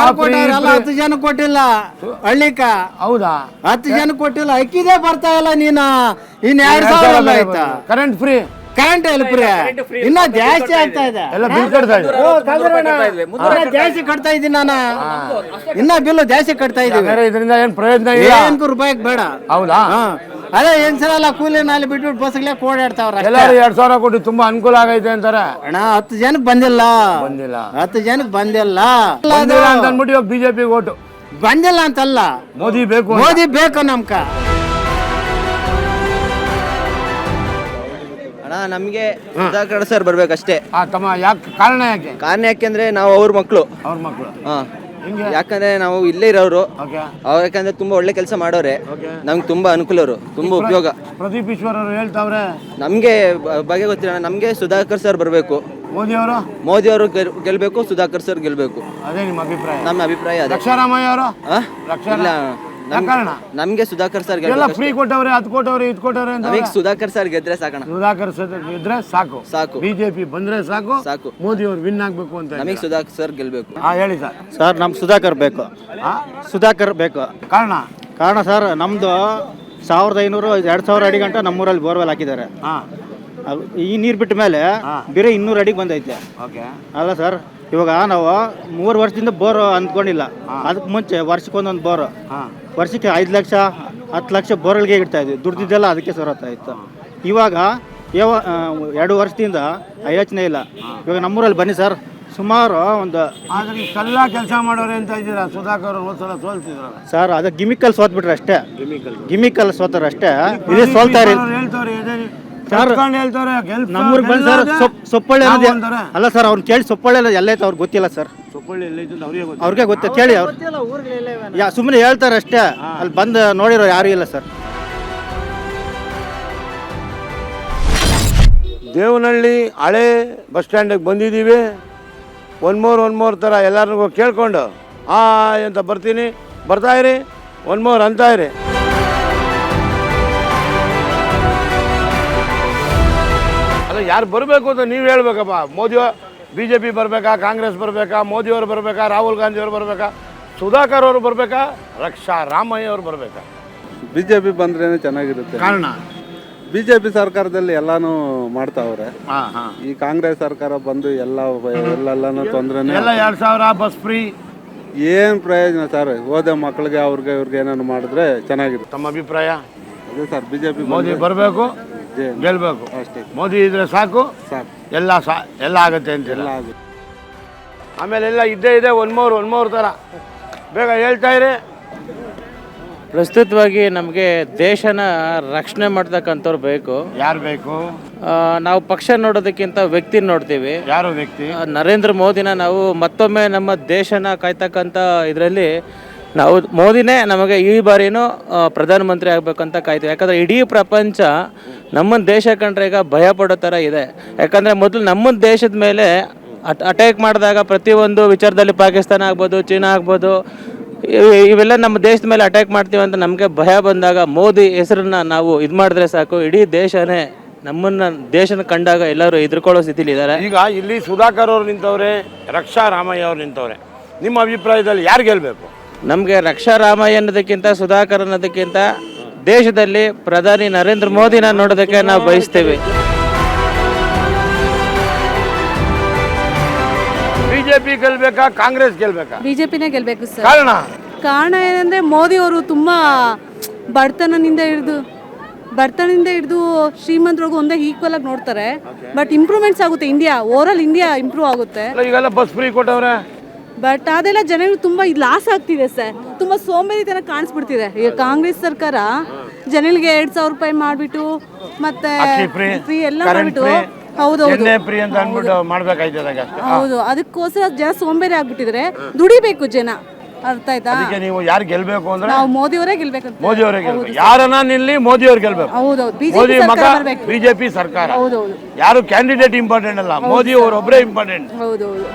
10 ಜನ ಕೊಟ್ಟಿಲ್ಲ ಹಳ್ಳಿಕ. ಹೌದಾ? 10 ಜನ ಕೊಟ್ಟಿಲ್ಲ. ಅಕ್ಕಿದೇ ಬರ್ತಾ ಇಲ್ಲ. ನೀನು ಇನ್ 2000 ಆಯ್ತಾ? ಕರೆಂಟ್ ಫ್ರೀ, ಕರೆಂಟ್ ಎಲ್ಲಿ ಫ್ರೀ? ಇನ್ನ ಜಾಸ್ತಿ ಆಗ್ತಾ ಇದೆ. ಎಲ್ಲ ಬಿಲ್ ಕಟ್ತಾ ಇದೆ. ಜಾಸ್ತಿ ಕಟ್ತಾ ಇದ್ದೀನಿ ನಾನು, ಇನ್ನ ಬಿಲ್ ಜಾಸ್ತಿ ಕಟ್ತಾ ಇದೀವಿ. ಇದರಿಂದ ಏನ್ ಪ್ರಯೋಜನ ಇಲ್ಲ. ಏನ್ ರೂಪಾಯಿಗೆ ಬೇಡ. ಹೌದಾ? ಅದೇ ಏನ್ಸಲ ಕೂಲಿ ನಾಲಿ ಬಿಟ್ಬಿಟ್ಟು ಬಸ್ಗಳೇ ಓಡಾಡ್ತಾವ್ರ. ಎಲ್ಲಾರು 2000 ಕೊಟ್ಟು ತುಂಬಾ ಅನುಕೂಲ ಆಗೈತೆ ಅಂತಾರೆ. ಅಣ್ಣ 10 ಜನಕ್ಕೆ ಬಂದಿಲ್ಲ 10 ಜನಕ್ಕೆ ಬಂದಿಲ್ಲ ಅಂತ ಅಂದ್ಬಿಟ್ಟು ಇವಾಗ ಬಿಜೆಪಿ ಓಟು ಬಂದಿಲ್ಲ ಅಂತಲ್ಲ, ಮೋದಿ ಬೇಕು, ಮೋದಿ ಬೇಕು ನಮ್ಕ. ಅಣ್ಣ ನಮಗೆ ಸುಧಾಕರ್ ಸರ್ ಬರ್ಬೇಕಷ್ಟೇ. ತಮ್ಮ ಯಾಕೆ ಕಾರಣ ಯಾಕೆ? ಕಾರಣ ಯಾಕೆಂದ್ರೆ ನಾವು ಅವ್ರ ಮಕ್ಕಳು. ಯಾಕಂದ್ರೆ ನಾವು ಇಲ್ಲೇ ಇರೋರು. ಅವ್ರ ಯಾಕಂದ್ರೆ ತುಂಬಾ ಒಳ್ಳೆ ಕೆಲಸ ಮಾಡೋರೆ, ನಮ್ಗೆ ತುಂಬಾ ಅನುಕೂಲರು, ತುಂಬಾ ಉಪಯೋಗ. ಪ್ರದೀಪ್ ಈಶ್ವರ್ ಅವರು ಹೇಳ್ತಾವ್ರೆ ನಮ್ಗೆ ಬಗ್ಗೆ ಗೊತ್ತಿಲ್ಲ, ನಮ್ಗೆ ಸುಧಾಕರ್ ಸರ್ ಬರ್ಬೇಕು. ಮೋದಿ ಅವರು ಗೆಲ್ಬೇಕು, ಸುಧಾಕರ್ ಸರ್ ಗೆಲ್ಬೇಕು. ಅದೇ ನಿಮ್ಮ ಅಭಿಪ್ರಾಯ? ನಮ್ಮ ಅಭಿಪ್ರಾಯ ಅದೇ. ರಕ್ಷಾರಾಮಯ್ಯ ಅವರು? ಇಲ್ಲ, ನಮ್ಗೆ ಸುಧಾಕರ್ ಸರ್ ಫ್ರೀ ಕೊಟ್ಟವ್ರೆ, 10 ಕೊಟ್ಟವ್ರೆ, 10 ಕೊಟ್ಟವ್ರೆ. ನಮಗೆ ಸುಧಾಕರ್ ಸರ್ ಗೆದ್ರೆ ಸಾಕಣ. ಸುಧಾಕರ್ ಸರ್ ಗೆದ್ರೆ ಸಾಕು. ಬಿಜೆಪಿ ಬಂದ್ರೆ ಸಾಕು. ಮೋದಿ ಅವ್ರು ವಿನ್ ಆಗ್ಬೇಕು ಅಂತ. ನಮಗೆ ಸುಧಾಕರ್ ಸರ್ ಗೆಲ್ಬೇಕು. ಹೇಳಿ ಸರ್. ಸರ್ ನಮ್ ಸುಧಾಕರ್ ಬೇಕು. ಸುಧಾಕರ್ ಬೇಕು. ಕಾರಣ ಸರ್, ನಮ್ದು 1500 2000 ಅಡಿ ಗಂಟ ನಮ್ಮೂರಲ್ಲಿ ಬೋರ್ವೆಲ್ ಹಾಕಿದ್ದಾರೆ. ಈ ನೀರು ಬಿಟ್ಟ ಮೇಲೆ ಬೇರೆ 200 ಅಡಿಗೆ ಬಂದೈತೆ. ಅಲ್ಲ ಸರ್, ಇವಾಗ ನಾವು 3 ವರ್ಷದಿಂದ ಬೋರ್ ಅಂದ್ಕೊಂಡಿಲ್ಲ. ಅದಕ್ಕೆ ಮುಂಚೆ ವರ್ಷಕ್ಕೊಂದೊಂದು ಬೋರ್, ವರ್ಷಕ್ಕೆ 5 ಲಕ್ಷ 10 ಲಕ್ಷ ಬೋರ್ಗಳಿಗೆ ಇಡ್ತಾ ಇದ್ವಿ. ದುಡ್ದಿದ್ದೆಲ್ಲ ಅದಕ್ಕೆ ಸರೋತಾ ಇತ್ತು. ಇವಾಗ 2 ವರ್ಷದಿಂದ ಯೋಚನೆ ಇಲ್ಲ. ಇವಾಗ ನಮ್ಮೂರಲ್ಲಿ ಬನ್ನಿ ಸರ್, ಸುಮಾರು ಒಂದು ಎಲ್ಲ ಕೆಲಸ ಮಾಡೋರೆ ಅಂತ ಇದ್ದೀರಾ. ಸುಧಾಕರ್ ಒಂದ್ಸಲ ಸೋಲ್ತಿದ್ರಲ್ಲ ಸರ್, ಅದು ಗಿಮಿಕಲ್ ಸೋತ್ಬಿಟ್ರೆ ಅಷ್ಟೇ. ಗಿಮಿಕಲ್ ಸೋತಾರ ಅಷ್ಟೇ. ಇದೇ ಸೋಲ್ತಾ ಇರಿ ಸರ್. ನಮ್ಮೂರಿಗೆ ಬಂದು ಸರ್ ಸೊಪ್ಪಳ್ಳಿ ಅಲ್ಲ ಸರ್, ಅವ್ನು ಕೇಳಿ ಸೊಪ್ಪಳ್ಳಿ ಎಲ್ಲ ಐತೆ ಅವ್ರಿಗೆ ಗೊತ್ತಿಲ್ಲ ಸರ್. ಅವ್ರಿಗೆ ಗೊತ್ತ ಕೇಳಿ, ಅವ್ರು ಸುಮ್ಮನೆ ಹೇಳ್ತಾರೆ ಅಷ್ಟೇ. ಅಲ್ಲಿ ಬಂದು ನೋಡಿರೋ ಯಾರು ಇಲ್ಲ ಸರ್. ದೇವನಹಳ್ಳಿ ಹಳೆ ಬಸ್ ಸ್ಟ್ಯಾಂಡಿಗೆ ಬಂದಿದ್ದೀವಿ. ಒನ್ ಮೋರ್ ಥರ ಎಲ್ಲರಿಗೂ ಕೇಳ್ಕೊಂಡು ಅಂತ ಬರ್ತಾಯಿರಿ, ಒನ್ ಮೋರ್ ಅಂತ ಇರಿ. ಅಲ್ಲ, ಯಾರು ಬರಬೇಕು ಅಂತ ನೀವು ಹೇಳ್ಬೇಕಪ್ಪ. ಮೋದಿ BJP ಬರಬೇಕಾ, ಕಾಂಗ್ರೆಸ್ ಬರಬೇಕಾ, ಮೋದಿಯವರು ಬರಬೇಕಾ, ರಾಹುಲ್ ಗಾಂಧಿ ಅವರು ಬರಬೇಕಾ, ಸುಧಾಕರ್ ಅವರು ಬರಬೇಕಾ, ರಕ್ಷಾರಾಮಯ್ಯ ಅವರು ಬರಬೇಕಾ? BJP ಬಂದ್ರೇನೆ ಚೆನ್ನಾಗಿರುತ್ತೆ. ಕಾರಣ ಬಿಜೆಪಿ ಸರ್ಕಾರದಲ್ಲಿ ಎಲ್ಲಾನು ಮಾಡ್ತಾವ್ರೆ. ಈ ಕಾಂಗ್ರೆಸ್ ಸರ್ಕಾರ ಬಂದು ಎಲ್ಲೆಲ್ಲಾನು ತೊಂದ್ರೆನೆ. ಎಲ್ಲ 2000 ಬಸ್ ಫ್ರೀ. ಏನ್ ಪ್ರಯೋಜನ ಸರ್? ಓದೋ ಮಕ್ಕಳಿಗೆ ಅವ್ರಿಗೆ ಏನಾದ್ರು ಮಾಡಿದ್ರೆ ಚೆನ್ನಾಗಿರುತ್ತೆ. ತಮ್ಮ ಅಭಿಪ್ರಾಯ? ಅದೇ ಸರ್, ಬಿಜೆಪಿ ಮೋದಿ ಬರಬೇಕು, ಗೆಲ್ಬೇಕು ಅಷ್ಟೇ. ಮೋದಿ ಇದ್ರೆ ಸಾಕು, ಎಲ್ಲ ಆಗುತ್ತೆ ಅಂತಿಲ್ಲ. ಆಮೇಲೆ ಎಲ್ಲ ಇದ್ದೇ ಇದೆ. ಒನ್ ಮೋರ್ ಥರ ಬೇಗ ಹೇಳ್ತಾ ಇರಿ. ಪ್ರಸ್ತುತವಾಗಿ ನಮಗೆ ದೇಶನ ರಕ್ಷಣೆ ಮಾಡ್ತಕ್ಕಂಥವ್ರು ಬೇಕು. ಯಾರು ಬೇಕು? ನಾವು ಪಕ್ಷ ನೋಡೋದಕ್ಕಿಂತ ವ್ಯಕ್ತಿ ನೋಡ್ತೀವಿ. ಯಾರು ವ್ಯಕ್ತಿ? ನರೇಂದ್ರ ಮೋದಿನ ನಾವು ಮತ್ತೊಮ್ಮೆ ನಮ್ಮ ದೇಶನ ಕಾಯ್ತಕ್ಕಂಥ ಇದರಲ್ಲಿ ನಾವು ಮೋದಿನೇ ನಮಗೆ ಈ ಬಾರಿನೂ ಪ್ರಧಾನಮಂತ್ರಿ ಆಗಬೇಕಂತ ಕಾಯ್ತೀವಿ. ಯಾಕಂದರೆ ಇಡೀ ಪ್ರಪಂಚ ನಮ್ಮ ದೇಶ ಕಂಡ್ರೆ ಈಗ ಭಯ ಪಡೋ ಥರ ಇದೆ. ಯಾಕಂದರೆ ಮೊದಲು ನಮ್ಮ ದೇಶದ ಮೇಲೆ ಅಟ್ಯಾಕ್ ಮಾಡಿದಾಗ ಪ್ರತಿಯೊಂದು ವಿಚಾರದಲ್ಲಿ ಪಾಕಿಸ್ತಾನ ಆಗ್ಬೋದು, ಚೀನಾ ಆಗ್ಬೋದು, ಇವೆಲ್ಲ ನಮ್ಮ ದೇಶದ ಮೇಲೆ ಅಟ್ಯಾಕ್ ಮಾಡ್ತೀವಿ ಅಂತ ನಮಗೆ ಭಯ ಬಂದಾಗ ಮೋದಿ ಹೆಸರನ್ನ ನಾವು ಇದು ಮಾಡಿದ್ರೆ ಸಾಕು, ಇಡೀ ದೇಶನೇ ನಮ್ಮನ್ನ ದೇಶನ ಕಂಡಾಗ ಎಲ್ಲರೂ ಎದುರ್ಕೊಳ್ಳೋ ಸ್ಥಿತಿಲಿ ಇದ್ದಾರೆ. ಈಗ ಇಲ್ಲಿ ಸುಧಾಕರ್ ಅವ್ರು ನಿಂತವ್ರೆ, ರಕ್ಷಾ ರಾಮಯ್ಯ ಅವ್ರು ನಿಂತವ್ರೆ. ನಿಮ್ಮ ಅಭಿಪ್ರಾಯದಲ್ಲಿ ಯಾರು ಗೆಲ್ಲಬೇಕು? ನಮಗೆ ರಕ್ಷಾ ರಾಮಯ್ಯ ಅನ್ನೋದಕ್ಕಿಂತ ಸುಧಾಕರ್ ಅನ್ನೋದಕ್ಕಿಂತ ದೇಶದಲ್ಲಿ ಪ್ರಧಾನಿ ನರೇಂದ್ರ ಮೋದಿನ ನೋಡೋದಕ್ಕೆ ನಾವು ಬಯಸ್ತೇವೆ. ಬಿಜೆಪಿ ಗೆಲ್ಬೇಕಾ, ಕಾಂಗ್ರೆಸ್ ಗೆಲ್ಬೇಕಾ? ಬಿಜೆಪಿನೇ ಗೆಲ್ಬೇಕು ಸರ್. ಕಾರಣ ಏನಂದ್ರೆ ಮೋದಿ ಅವರು ತುಂಬಾ ಬಡತನದಿಂದ ಹಿಡಿದು ಶ್ರೀಮಂತರಿಗೂ ಒಂದೇ ಈಕ್ವಲ್ ಆಗಿ ನೋಡ್ತಾರೆ. ಬಟ್ ಇಂಪ್ರೂವ್ಮೆಂಟ್ಸ್ ಆಗುತ್ತೆ, ಓವರಾಲ್ ಇಂಡಿಯಾ ಇಂಪ್ರೂವ್ ಆಗುತ್ತೆ. ಈಗೆಲ್ಲ ಬಸ್ ಫ್ರೀ ಕೊಟ್ಟವ್ರೆ. ಬಟ್ ಅದೆಲ್ಲ ಜನರಿಗೆ ತುಂಬಾ ಲಾಸ್ ಆಗ್ತಿದೆ ಸರ್. ತುಂಬಾ ಸೋಂಬೇರಿತನ ಕಾಣಿಸ್ಬಿಡ್ತಿದೆ. ಈಗ ಕಾಂಗ್ರೆಸ್ ಸರ್ಕಾರ ಜನಗಳಿಗೆ 2000 ರೂಪಾಯಿ ಮಾಡಿಬಿಟ್ಟು ಮತ್ತೆ ಫ್ರೀ ಎಲ್ಲ ಮಾಡಿಬಿಟ್ಟು ಹೌದೌದು ಅದಕ್ಕೋಸ್ಕರ ಜನ ಸೋಂಬೇರಿ ಆಗ್ಬಿಟ್ಟಿದ್ರೆ ದುಡಿಬೇಕು ಜನ. ಅರ್ಥ ಆಯ್ತಾ? ನೀವು ಯಾರು ಗೆಲ್ಬೇಕು ಅಂದ್ರೆ ನಾವು ಮೋದಿಯವರೇ ಗೆಲ್ಬೇಕು. ಮೋದಿಯವರೇ ಗೆಲ್ಬೇಕು. ಯಾರನ್ನ ನಿಲ್ಲಿ ಮೋದಿಯವ್ರು ಗೆಲ್ಬೇಕು. ಮೋದಿ ಮಗ ಬಿಜೆಪಿ ಸರ್ಕಾರ. ಯಾರು ಕ್ಯಾಂಡಿಡೇಟ್ ಇಂಪಾರ್ಟೆಂಟ್ ಅಲ್ಲ, ಮೋದಿ ಅವರೊಬ್ಬರೇ ಇಂಪಾರ್ಟೆಂಟ್. ಹೌದೌದು.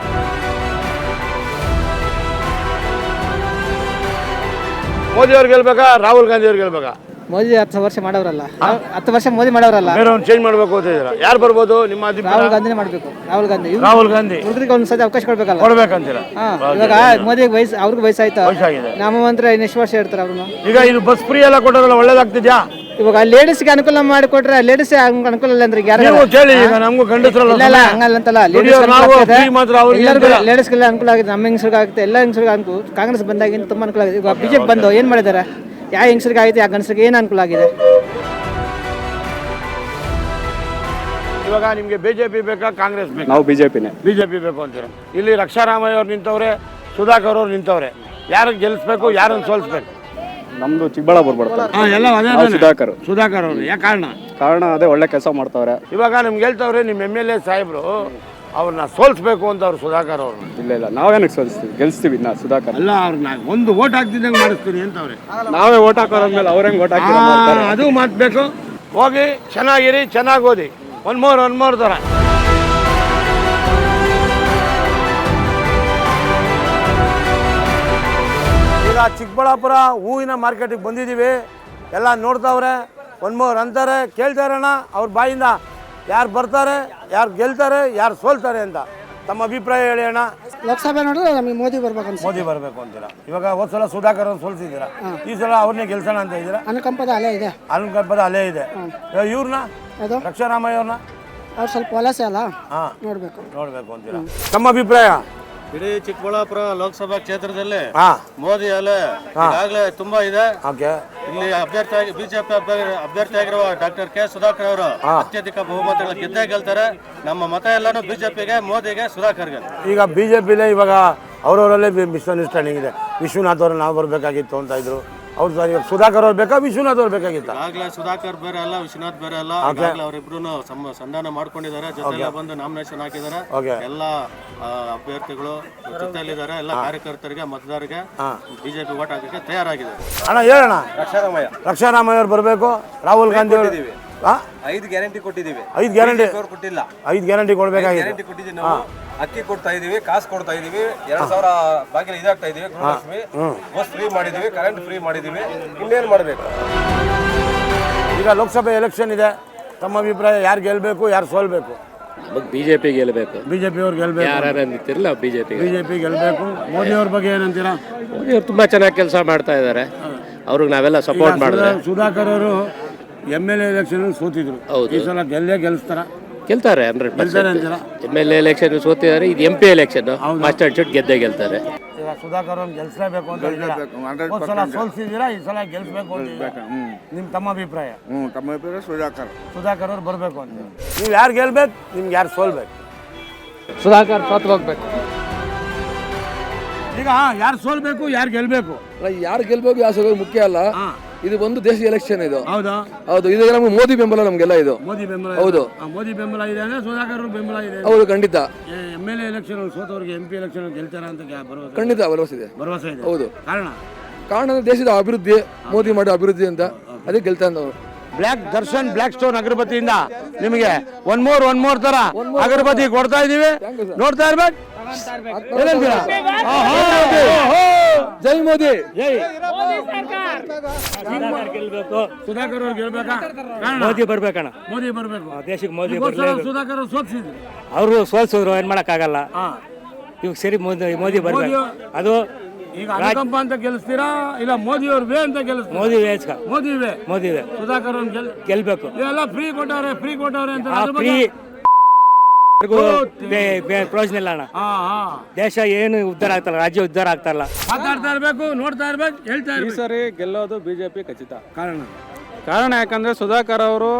ಮೋದಿ ಅವ್ರು ಗೆಲ್ಬೇಕಾ, ರಾಹುಲ್ ಗಾಂಧಿ ಅವ್ರು ಗೆಲ್ಬೇಕಾ? ಮೋದಿ 10 ವರ್ಷ ಮಾಡವ್ರಲ್ಲ, 10 ವರ್ಷ ಮೋದಿ ಮಾಡವ್ರಲ್ಲ. ಬೇರೆ ಒಂದು ಚೇಂಜ್ ಮಾಡ್ಬೇಕು ಅಂತ ಇದ್ದೀರಾ? ಯಾರು ಬರ್ಬೋದು ನಿಮ್ಮ ಅಭಿಪ್ರಾಯ? ರಾಹುಲ್ ಗಾಂಧಿನೇ ಮಾಡಬೇಕು. ರಾಹುಲ್ ಗಾಂಧಿ ಹುಡುಗರಿಗೆ ಒಂದ್ಸತಿ ಅವಕಾಶ ಕೊಡ್ಬೇಕಲ್ಲ, ಕೊಡ್ಬೇಕಂತೀರಾ? ಇವಾಗ ಮೋದಿಗೆ ಅವ್ರಿಗೆ ವಯಸ್ಸಾಯ್ತು, ನಮ್ಮ ಮಂತ್ರ ಇನ್ನು ಎಷ್ಟು ವರ್ಷ ಇರ್ತಾರೆ ಅವ್ರು. ಈಗ ಇದು ಬಸ್ ಫ್ರೀ ಎಲ್ಲ ಕೊಟ್ಟೋದ್ರಲ್ಲ, ಒಳ್ಳೇದಾಗ್ತಿದ್ಯಾ? ಇವಾಗ ಲೇಡೀಸ್ಗೆ ಅನುಕೂಲ ಮಾಡಿಕೊಟ್ರೆ ಲೇಡೀಸ್ ಅನುಕೂಲ ಇಲ್ಲ ಅಂದ್ರೆ ಯಾರು ಕೇಳಿ. ಈಗ ನಮಗೂ ಗಂಡಸರಲ್ಲ ಹಂಗಲ್ಲಂತಲ್ಲ, ಲೇಡೀಸ್ಗೆಲ್ಲ ಅನುಕೂಲ ಆಗಿದೆ, ನಮ್ಮ ಹೆಂಗಸರಿಗೆ ಆಗುತ್ತೆ, ಎಲ್ಲ ಹೆಂಗಸರಿಗೆ ಅನುಕೂಲ. ಕಾಂಗ್ರೆಸ್ ಬಂದಾಗಿಂದ ತುಂಬಾ ಅನುಕೂಲ ಆಗಿದೆ. ಇವಾಗ ಬಿಜೆಪಿ ಬಂದು ಏನ್ ಮಾಡಿದಾರೆ? ಯಾವ ಹೆಂಗಸರಿಗೆ ಆಗಿದೆ, ಯಾವ ಗಂಡಸರಿಗೆ ಏನು ಅನುಕೂಲ ಆಗಿದೆ? ಇವಾಗ ನಿಮ್ಗೆ ಬಿಜೆಪಿ ಬೇಕಾ, ಕಾಂಗ್ರೆಸ್ ಬೇಕಾ? ನಾವು ಬಿಜೆಪಿನೇ. ಬಿಜೆಪಿ ಬೇಕು ಅಂತೀರ. ಇಲ್ಲಿ ರಕ್ಷಾರಾಮಯ್ಯ ಅವ್ರು ನಿಂತವ್ರೆ, ಸುಧಾಕರ್ ಅವ್ರು ನಿಂತವ್ರೆ. ಯಾರು ಗೆಲ್ಲಿಸ್ಬೇಕು, ಯಾರನ್ನು ಸೋಲಿಸ್ಬೇಕು? ನಮ್ದು ಚಿಕ್ಕಬಳ್ಳಾಪುರ ಬರ್ತಾರೆ. ಸುಧಾಕರ್ ಅವರು. ಯಾಕೆ ಕಾರಣ ಅದೇ ಒಳ್ಳೆ ಕೆಲಸ ಮಾಡ್ತಾವ್ರೆ. ಇವಾಗ ನಿಮ್ಗೆ ಹೇಳ್ತಾವ್ರೆ ನಿಮ್ಮ MLA ಸಾಹೇಬ್ರು ಅವ್ರನ್ನ ಸೋಲಿಸ್ಬೇಕು ಅಂತ ಅವ್ರು ಸುಧಾಕರ್ ಅವ್ರನ್ನ. ಇಲ್ಲ ನಾವೇನಕ್ಕೆ ಸೋಲಿಸ್ತೀವಿ, ಗೆಲ್ಸ್ತೀವಿ ನಾ ಸುಧಾಕರ್. ಅಲ್ಲ, ಅವ್ರನ್ನ ಒಂದು ಓಟ್ ಹಾಕ್ತಿದ್ದಂಗೆ ಮಾಡಿಸ್ತೀನಿ ಅಂತವ್ರೆ. ನಾವೇ ಓಟ್ ಹಾಕೋದ್ಮೇಲೆ ಅವ್ರಂಗೆ ಓಟ್ ಹಾಕಿ ಅದು ಮಾತ್ಬೇಕು. ಹೋಗಿ ಚೆನ್ನಾಗಿರಿ, ಚೆನ್ನಾಗಿ ಓದಿ. ಒನ್ ಮೋರ್ ಥರ. ಈಗ ಚಿಕ್ಕಬಳ್ಳಾಪುರ ಹೂವಿನ ಮಾರ್ಕೆಟಿಗೆ ಬಂದಿದ್ದೀವಿ. ಎಲ್ಲ ನೋಡ್ತಾವ್ರೆ, ಒನ್ ಮೋರ್ ಅಂತಾರೆ, ಕೇಳ್ತಾರಣ್ಣ ಅವ್ರ ಬಾಯಿಂದ ಯಾರು ಬರ್ತಾರೆ, ಯಾರು ಗೆಲ್ತಾರೆ, ಯಾರು ಸೋಲ್ತಾರೆ ಅಂತ. ತಮ್ಮ ಅಭಿಪ್ರಾಯ ಹೇಳಿ ಅಣ್ಣ. ಲೋಕಸಭೆ ನೋಡಿದ್ರೆ ನಮಗೆ ಮೋದಿ ಬರ್ಬೇಕು. ಮೋದಿ ಬರಬೇಕು ಅಂತೀರಾ? ಇವಾಗ ಹೋದ್ ಸಲ ಸುಧಾಕರ್ ಅವ್ರು ಸೋಲ್ಸಿದ್ದೀರಾ, ಈ ಸಲ ಅವ್ರನ್ನೇ ಗೆಲ್ಸೋಣ ಅಂತ ಇದ್ದೀರಾ? ಅನುಕಂಪದ ಅಲೆ ಇದೆ. ಇವ್ರನ್ನ ರಕ್ಷಾರಾಮಯ್ಯ ಅವ್ರನ್ನ ಅವ್ರು ಸ್ವಲ್ಪ ವಲಸೆ ಅಲ್ಲ, ನೋಡ್ಬೇಕು ಅಂತೀರಾ? ತಮ್ಮ ಅಭಿಪ್ರಾಯ? ಇಡೀ ಚಿಕ್ಕಬಳ್ಳಾಪುರ ಲೋಕಸಭಾ ಕ್ಷೇತ್ರದಲ್ಲಿ ಮೋದಿ ಅಲೆ ಈಗಾಗಲೇ ತುಂಬಾ ಇದೆ. ಇಲ್ಲಿ ಬಿಜೆಪಿ ಅಭ್ಯರ್ಥಿ ಆಗಿರುವ ಡಾಕ್ಟರ್ ಕೆ ಸುಧಾಕರ್ ಅವರು ಅತ್ಯಧಿಕ ಬಹುಮತಗಳು ಗೆದ್ದೇ ಗೆಲ್ತಾರೆ. ನಮ್ಮ ಮತ ಎಲ್ಲಾನು ಬಿಜೆಪಿಗೆ, ಮೋದಿಗೆ, ಸುಧಾಕರ್ಗೆ. ಈಗ ಬಿಜೆಪಿಲೇ ಇವಾಗ ಅವರವರಲ್ಲೇ ಮಿಸ್ಅಂಡರ್ಸ್ಟ್ಯಾಂಡಿಂಗ್ ಇದೆ. ವಿಶ್ವನಾಥ್ ಅವರು ನಾವು ಬರಬೇಕಾಗಿತ್ತು ಅಂತ ಇದ್ರು. ಅವ್ರು ಇವಾಗ ಸುಧಾಕರ್ ಅವ್ರು ಬೇಕಾ, ವಿಶ್ವನಾಥ್ ಅವ್ರು ಬೇಕಾಗಿತ್ತು? ಆಗ್ಲೇ ಸುಧಾಕರ್ ಬೇರೆ ಅಲ್ಲ, ವಿಶ್ವನಾಥ್ ಬೇರೆ ಅಲ್ಲ. ಅವರಿಬ್ರು ಸಂಧಾನ ಮಾಡ್ಕೊಂಡಿದ್ದಾರೆ, ಜೊತೆಲ್ಲ ಬಂದು ನಾಮಿನೇಷನ್ ಹಾಕಿದ್ದಾರೆ. ಎಲ್ಲ ಅಭ್ಯರ್ಥಿಗಳು ಜೊತೆಯಲ್ಲಿದ್ದಾರೆ. ಎಲ್ಲ ಕಾರ್ಯಕರ್ತರಿಗೆ, ಮತದಾರರಿಗೆ ಬಿಜೆಪಿ ಓಟ್ ಹಾಕಕ್ಕೆ ತಯಾರಾಗಿದೆ. ಅಣ್ಣ ಹೇಳೋಣ. ರಕ್ಷಾರಾಮಯ್ಯ ಅವ್ರು ಬರಬೇಕು. ರಾಹುಲ್ ಗಾಂಧಿ ಅವರು 5 ಗ್ಯಾರಂಟಿ ಕೊಟ್ಟಿದ್ದೀವಿ. 5 ಗ್ಯಾರಂಟಿ ಕೊಟ್ಟಿಲ್ಲ. 5 ಗ್ಯಾರಂಟಿ ಕೊಡ್ಬೇಕಾಗಿದೆ. ಗ್ಯಾರಂಟಿ ಕೊಟ್ಟಿದ್ದೀವಿ ನಾವು. ಅಕ್ಕಿ ಕೊಡ್ತಾ ಇದೀವಿ, ಕಾಸು ಕೊಡ್ತಾ ಇದೀವಿ, 2000 ಬಾಗಿಲು ಇದಾಗ್ತಾ ಇದೀವಿ, ಗೃಹಲಕ್ಷ್ಮಿ ಬಸ್ ಫ್ರೀ ಮಾಡಿದೀವಿ, ಕರೆಂಟ್ ಫ್ರೀ ಮಾಡಿದೀವಿ. ಇನ್ನೇನು ಮಾಡಬೇಕು? ಈಗ ಲೋಕಸಭೆ ಎಲೆಕ್ಷನ್ ಇದೆ. ತಮ್ಮ ಅಭಿಪ್ರಾಯ ಯಾರು ಗೆಲ್ಬೇಕು, ಯಾರು ಸೋಲ್ಬೇಕು? ಬಿಜೆಪಿ ಗೆಲ್ಲಬೇಕು. ಬಿಜೆಪಿ ಅವ್ರು ಗೆಲ್ಬೇಕು. ಯಾರು ನಿಂತಿರಲ್ಲ ಬಿಜೆಪಿ ಗೆಲ್ಬೇಕು. ಮೋದಿ ಅವ್ರ ಬಗ್ಗೆ ಏನಂತೀರಾ? ಮೋದಿ ಅವ್ರು ತುಂಬಾ ಚೆನ್ನಾಗಿ ಕೆಲಸ ಮಾಡ್ತಾ ಇದ್ದಾರೆ. ಅವ್ರಿಗೆ ನಾವೆಲ್ಲ ಸಪೋರ್ಟ್ ಮಾಡಿದ್ರೆ. ಸುಧಾಕರ್ ಅವರು MLA ಎಲೆಕ್ಷನ್ ಸೋತಿದ್ರು. ಈ ಸಲ ಗೆಲ್ಲಿಸ್ತಾರ? ಗೆಲ್ತಾರೆ 100%. ಗೆಲ್ತಾರೆ ಅಂತೀರಾ? MLA ಎಲೆಕ್ಷನ್ ಸೋತಿದ್ದಾರೆ, ಇದು MP ಎಲೆಕ್ಷನ್ ಮಾಸ್ಟರ್ ಶೂಟ್ ಗೆದ್ದೇ ಗೆಲ್ತಾರೆ. ಈಗ ಸುಧಾಕರ್ ಅವ್ರನ್ನ ಗೆಲ್ಸ್ಲೇಬೇಕು ಅಂತ ಹೇಳಿದ್ದೀರಾ. ಹೋದ್ ಸಲ ಸೋಲ್ಸಿದ್ದೀರಾ, ಈ ಸಲ ಗೆಲ್ಸ್ಬೇಕು ಅಂತ ನಿಮ್ಮ ತಮ್ಮ ಅಭಿಪ್ರಾಯ? ತಮ್ಮ ಅಭಿಪ್ರಾಯ ಸುಧಾಕರ್ ಅವ್ರು ಬರಬೇಕು ಅಂತ. ನೀವು ಯಾರು ಗೆಲ್ಬೇಕು, ನಿಮ್ಗೆ ಯಾರು ಸೋಲ್ಬೇಕು? ಸುಧಾಕರ್ ಸೋತ್ ಹೋಗ್ಬೇಕು. ಈಗ ಯಾರು ಸೋಲ್ಬೇಕು, ಯಾರು ಗೆಲ್ಬೇಕು? ಯಾರು ಗೆಲ್ಬೇಕು ಯಾರು ಸೋಲ್ಬೇಕು ಮುಖ್ಯ ಅಲ್ಲ. ಇದು ಒಂದು ದೇಶದ ಎಲೆಕ್ಷನ್ ಇದು. ಹೌದಾ? ಹೌದು, ಇದು ನಮ್ಗೆ ಮೋದಿ ಬೆಂಬಲ ನಮ್ಗೆಲ್ಲ ಇದು. ಮೋದಿ ಬೆಂಬಲ? ಹೌದು, ಮೋದಿ ಬೆಂಬಲ ಇದೆ ಅಂದ್ರೆ ಸುಧಾಕರ್ ಬೆಂಬಲ ಇದೆ. ಹೌದು, ಖಂಡಿತ. MLA ಎಲೆಕ್ಷನ್ ಸೋತವ್ರಿಗೆ MP ಎಲೆಕ್ಷನ್ ಗೆಲ್ತಾರ ಅಂತ ಭರವಸೆ? ಖಂಡಿತ ಭರವಸೆ ಇದೆ. ಭರವಸೆ ಇದೆ. ಹೌದು. ಕಾರಣ ಅಂದ್ರೆ ದೇಶದ ಅಭಿವೃದ್ಧಿ, ಮೋದಿ ಮಾಡೋ ಅಭಿವೃದ್ಧಿ ಅಂತ ಅದಕ್ಕೆ ಗೆಲ್ತಾ ಇದ್ದವರು. ದರ್ಶನ್ ಬ್ಲ್ಯಾಕ್ ಸ್ಟೋನ್ ಅಗರಬತ್ತಿಯಿಂದ ನಿಮಗೆ ಒನ್ ಮೋರ್ ತರ ಅಗರಬತ್ತಿ ಕೊಡ್ತಾ ಇದೀವಿ, ನೋಡ್ತಾ ಇರ್ಬೇಕು. ಜೈ ಮೋದಿ. ಜೈ ಸುಧಾಕರ್ ಅವ್ರು ಗೆಲ್ಬೇಕಾ? ಮೋದಿ ಬರ್ಬೇಕಣ್ಣ. ಮೋದಿ ಬರ್ಬೇಕು ದೇಶಕ್ಕೆ ಮೋದಿ ಸುಧಾಕರ್ ಅವ್ರು ಸೋಲ್ಸಿದ್ರು. ಅವರು ಸೋಲ್ಸಿದ್ರು, ಏನ್ ಮಾಡಕ್ಕಾಗಲ್ಲ. ಇವಾಗ ಸರಿ ಮೋದಿ ಬರ್ಬೇಕು. ಅದು ಈಗ ಅನುಕಂಪ ಅಂತ ಗೆಲ್ಲಿಸ್ತೀರಾ ಇಲ್ಲ ಮೋದಿ ಅವ್ರ ವೇ ಅಂತ ಗೆಲ್ಲಿಸ್ತೀರಾ? ಮೋದಿ ವೇ. ಸುಧಾಕರ್ ಅವ್ರನ್ನ ಗೆಲ್ಬೇಕು. ಎಲ್ಲ ಫ್ರೀ ಕೊಟ್ಟವ್ರೆ ಅಂತ ಫ್ರೀ ಪ್ರಯೋಜನ ಇಲ್ಲ ಅಣ್ಣ. ದೇಶ ಏನು ಉದ್ಧಾರ ಆಗ್ತಲ್ಲ, ರಾಜ್ಯ ಉದ್ಧಾರ ಆಗ್ತಲ್ಲ. ಮಾತಾಡ್ತಾ ಇರ್ಬೇಕು, ನೋಡ್ತಾ ಇರ್ಬೇಕು, ಹೇಳ್ತಾ ಈ ಇರ್ಬೇಕು. ಸರಿ ಗೆಲ್ಲೋದು ಬಿಜೆಪಿ ಖಚಿತ. ಕಾರಣ ಯಾಕಂದ್ರೆ ಸುಧಾಕರ್ ಅವರು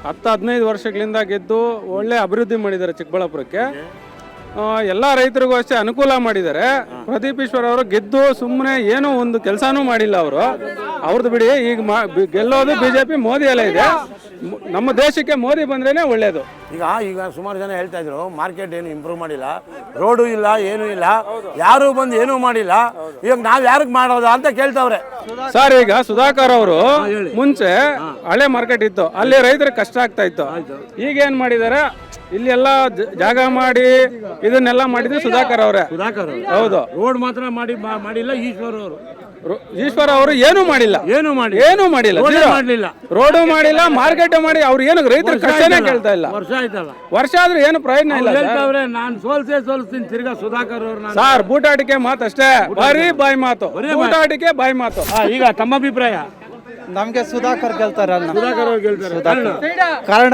10-15 ವರ್ಷಗಳಿಂದ ಗೆದ್ದು ಒಳ್ಳೆ ಅಭಿವೃದ್ಧಿ ಮಾಡಿದ್ದಾರೆ ಚಿಕ್ಕಬಳ್ಳಾಪುರಕ್ಕೆ. ಎಲ್ಲ ರೈತರಿಗೂ ಅಷ್ಟೇ ಅನುಕೂಲ ಮಾಡಿದ್ದಾರೆ. ಪ್ರದೀಪ್ ಈಶ್ವರ್ ಅವರು ಗೆದ್ದು ಸುಮ್ಮನೆ ಏನೋ ಒಂದು ಕೆಲಸನೂ ಮಾಡಿಲ್ಲ ಅವರು. ಅವ್ರದ್ದು ಬಿಡಿ, ಈಗ ಗೆಲ್ಲೋದು ಬಿಜೆಪಿ. ಮೋದಿ ಎಲ್ಲ ಇದೆ. ನಮ್ಮ ದೇಶಕ್ಕೆ ಮೋದಿ ಬಂದ್ರೇನೆ ಒಳ್ಳೇದು. ಈಗ ಸುಮಾರು ಜನ ಹೇಳ್ತಾ ಇದ್ರು ಮಾರ್ಕೆಟ್ ಏನು ಇಂಪ್ರೂವ್ ಮಾಡಿಲ್ಲ, ರೋಡು ಇಲ್ಲ, ಏನೂ ಇಲ್ಲ, ಯಾರು ಬಂದು ಏನೂ ಮಾಡಿಲ್ಲ, ಈಗ ನಾವ್ ಯಾರಿಗೆ ಮಾಡೋದು ಅಂತ ಕೇಳ್ತಾವ್ರೆ. ಸರ್, ಈಗ ಸುಧಾಕರ್ ಅವರು ಮುಂಚೆ ಹಳೆ ಮಾರ್ಕೆಟ್ ಇತ್ತು, ಅಲ್ಲಿ ರೈತರಿಗೆ ಕಷ್ಟ ಆಗ್ತಾ ಇತ್ತು. ಈಗ ಏನ್ ಮಾಡಿದ್ದಾರೆ, ಇಲ್ಲಿ ಎಲ್ಲ ಜಾಗ ಮಾಡಿ ಇದನ್ನೆಲ್ಲ ಮಾಡಿದ್ರು ಸುಧಾಕರ್ ಅವರೇ. ಹೌದು. ರೋಡ್ ಮಾತ್ರ ಮಾಡಿಲ್ಲ ಈಶ್ವರ ಅವರು ಏನೂ ಮಾಡಿಲ್ಲ. ರೋಡು ಮಾಡಿಲ್ಲ, ಮಾರ್ಕೆಟ್ ಮಾಡಿ ಅವ್ರು ಏನು ರೈತರ ಕಷ್ಟನೇ ಕೇಳ್ತಾ ಇಲ್ಲ. ವರ್ಷ ಆದ್ರೂ ಏನು ಪ್ರಯೋಜನ ಇಲ್ಲ. ನಾನು ಸೋಲ್ಸ್ತೀನಿ ತಿರ್ಗಾ ಸುಧಾಕರ್ ಅವ್ರನ್ನ. ಸರ್, ಬೂಟಾಟಿಕೆ ಮಾತಷ್ಟೇ, ಬರೀ ಬಾಯಿ ಮಾತು, ಬೂಟಾಟಿಕೆ ಬಾಯಿ ಮಾತು. ಈಗ ತಮ್ಮ ಅಭಿಪ್ರಾಯ? ನಮಗೆ ಸುಧಾಕರ್ ಗೆಲ್ತಾರೆ. ಸುಧಾಕರ್ ಅವ್ರು ಗೆಲ್ತಾರೆ. ಕಾರಣ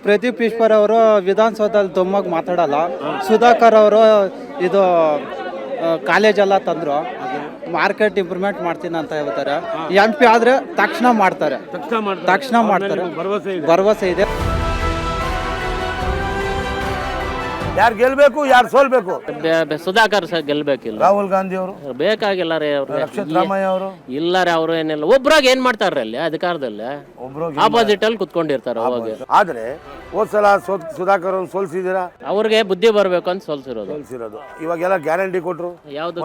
ಪ್ರದೀಪ್ ಈಶ್ವರ್ ಅವರು ವಿಧಾನಸೌಧದಲ್ಲಿ ದೊಮ್ಮಾಗಿ ಮಾತಾಡಲ್ಲ. ಸುಧಾಕರ್ ಅವರು ಇದು ಕಾಲೇಜೆಲ್ಲ ತಂದ್ರು, ಮಾರ್ಕೆಟ್ ಇಂಪ್ರೂವ್ಮೆಂಟ್ ಮಾಡ್ತೀನಿ ಅಂತ ಹೇಳ್ತಾರೆ. MP ಆದ್ರೆ ತಕ್ಷಣ ಮಾಡ್ತಾರೆ. ಭರವಸೆ ಇದೆ. ಯಾರು ಗೆಲ್ಬೇಕು, ಯಾರು ಸೋಲ್ಬೇಕು? ಸುಧಾಕರ್ ಸರ್ ಗೆಲ್ಬೇಕಿಲ್ಲ. ರಾಹುಲ್ ಗಾಂಧಿ ಅವರು ಬೇಕಾಗಿಲ್ಲ ರೀ. ಅವ್ರು ಸಿದ್ದರಾಮಯ್ಯ ಅವರು ಇಲ್ಲ ರೀ. ಅವ್ರು ಏನಿಲ್ಲ, ಒಬ್ರಾಗ ಏನ್ ಮಾಡ್ತಾರ್ರಿ ಅಲ್ಲಿ ಅಧಿಕಾರದಲ್ಲಿ, ಆಪೋಸಿಟ್ ಅಲ್ಲಿ ಕುತ್ಕೊಂಡಿರ್ತಾರ. ಅವಾಗ ಆದ್ರೆ ಹೋದ್ ಸಲ ಸುಧಾಕರ್ ಅವ್ರನ್ನ ಸೋಲ್ಸಿದ್ದೀರಾ? ಅವ್ರಿಗೆ ಬುದ್ಧಿ ಬರ್ಬೇಕು ಅಂತ ಸೋಲ್ಸಿರೋದು. ಇವಾಗೆಲ್ಲ ಗ್ಯಾರಂಟಿ ಕೊಟ್ರು. ಯಾವ್ದು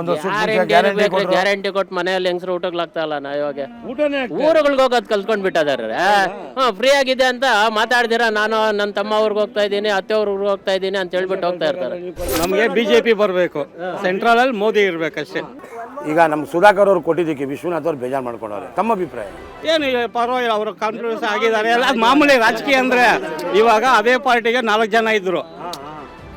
ಗ್ಯಾರಂಟಿ ಕೊಟ್ಟು ಮನೆಯಲ್ಲಿ ಹೆಂಗಸರು ಊಟಕ್ಲಾಗ್ತಾ ಇಲ್ಲ. ನಾ ಇವಾಗ ಊರುಗಳಿಗೆ ಹೋಗೋದ್ ಕಲ್ತ್ಕೊಂಡ್ ಬಿಟ್ಟಿದಾರೆ. ಫ್ರೀ ಆಗಿದೆ ಅಂತ ಮಾತಾಡ್ದಿರಾ, ನಾನು ನನ್ನ ತಮ್ಮ ಅವ್ರಿಗೆ ಹೋಗ್ತಾ ಇದ್ದೀನಿ, ಅತ್ತೆ ಅವ್ರಿಗೆ ಹೋಗ್ತಾ ಇದ್ದೀನಿ ಅಂತ ಹೇಳ್ಬಿಟ್ಟು ಹೋಗ್ತಾ ಇರ್ತಾರೆ. ನಮ್ಗೆ ಬಿಜೆಪಿ ಬರ್ಬೇಕು, ಸೆಂಟ್ರಲ್ ಅಲ್ಲಿ ಮೋದಿ ಇರ್ಬೇಕಷ್ಟೇ. ಈಗ ನಮ್ ಸುಧಾಕರ್ ಅವ್ರು ಕೊಟ್ಟಿದ್ದಕ್ಕೆ ವಿಶ್ವನಾಥ್ ಅವ್ರು ಬೇಜಾರು ಮಾಡ್ಕೊಂಡವ್ರೆ. ತಮ್ಮ ಅಭಿಪ್ರಾಯ ಏನು? ಪರವಾಗಿಲ್ಲ, ಅವರು ಕಾನ್ಫಿಡೆನ್ಸ್ ಆಗಿದ್ದಾರೆ. ಎಲ್ಲ ಮಾಮೂಲಿ ರಾಜಕೀಯ ಅಂದ್ರೆ. ಇವಾಗ ಅದೇ ಪಾರ್ಟಿಗೆ 4 ಜನ ಇದ್ರು,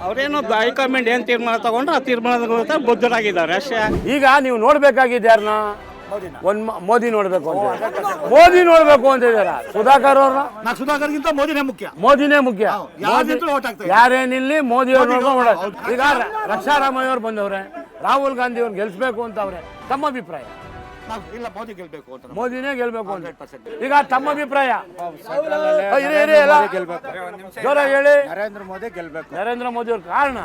ಅವ್ರೇನು ಹೈಕಮಾಂಡ್ ಏನ್ ತೀರ್ಮಾನ ತಗೊಂಡ್ರೆ ಆ ತೀರ್ಮಾನದ ಬದ್ಧರಾಗಿದ್ದಾರೆ ಅಷ್ಟೇ. ಈಗ ನೀವು ನೋಡ್ಬೇಕಾಗಿದ್ದು ಯಾರನ್ನ? ಮೋದಿ ನೋಡ್ಬೇಕು ಅಂತ ಇದಾರ. ಸುಧಾಕರ್ ಅವ್ರನ್ನ? ಸುಧಾಕರ್ಗಿಂತ ಮೋದಿನೇ ಮುಖ್ಯ. ಯಾರೇನಿಲ್ಲಿ ಮೋದಿ ಅವ್ರು ನೋಡ್ಕೊಂಡು. ಈಗ ರಕ್ಷಾರಾಮಯ್ಯ ಅವ್ರು ಬಂದವ್ರೆ, ರಾಹುಲ್ ಗಾಂಧಿ ಅವ್ರನ್ನ ಗೆಲ್ಸ್ಬೇಕು ಅಂತ ಅವ್ರೆ. ತಮ್ಮ ಅಭಿಪ್ರಾಯ? ಇಲ್ಲ, ಮೋದಿ ಗೆಲ್ಬೇಕು ಅಂತ. ಮೋದಿನೇ ಗೆಲ್ಬೇಕು ಅಂತ. ಈಗ ತಮ್ಮ ಅಭಿಪ್ರಾಯ? ಜೋರ ಹೇಳಿ. ನರೇಂದ್ರ ಮೋದಿ ಗೆಲ್ಬೇಕು. ನರೇಂದ್ರ ಮೋದಿ ಅವ್ರ ಕಾರಣ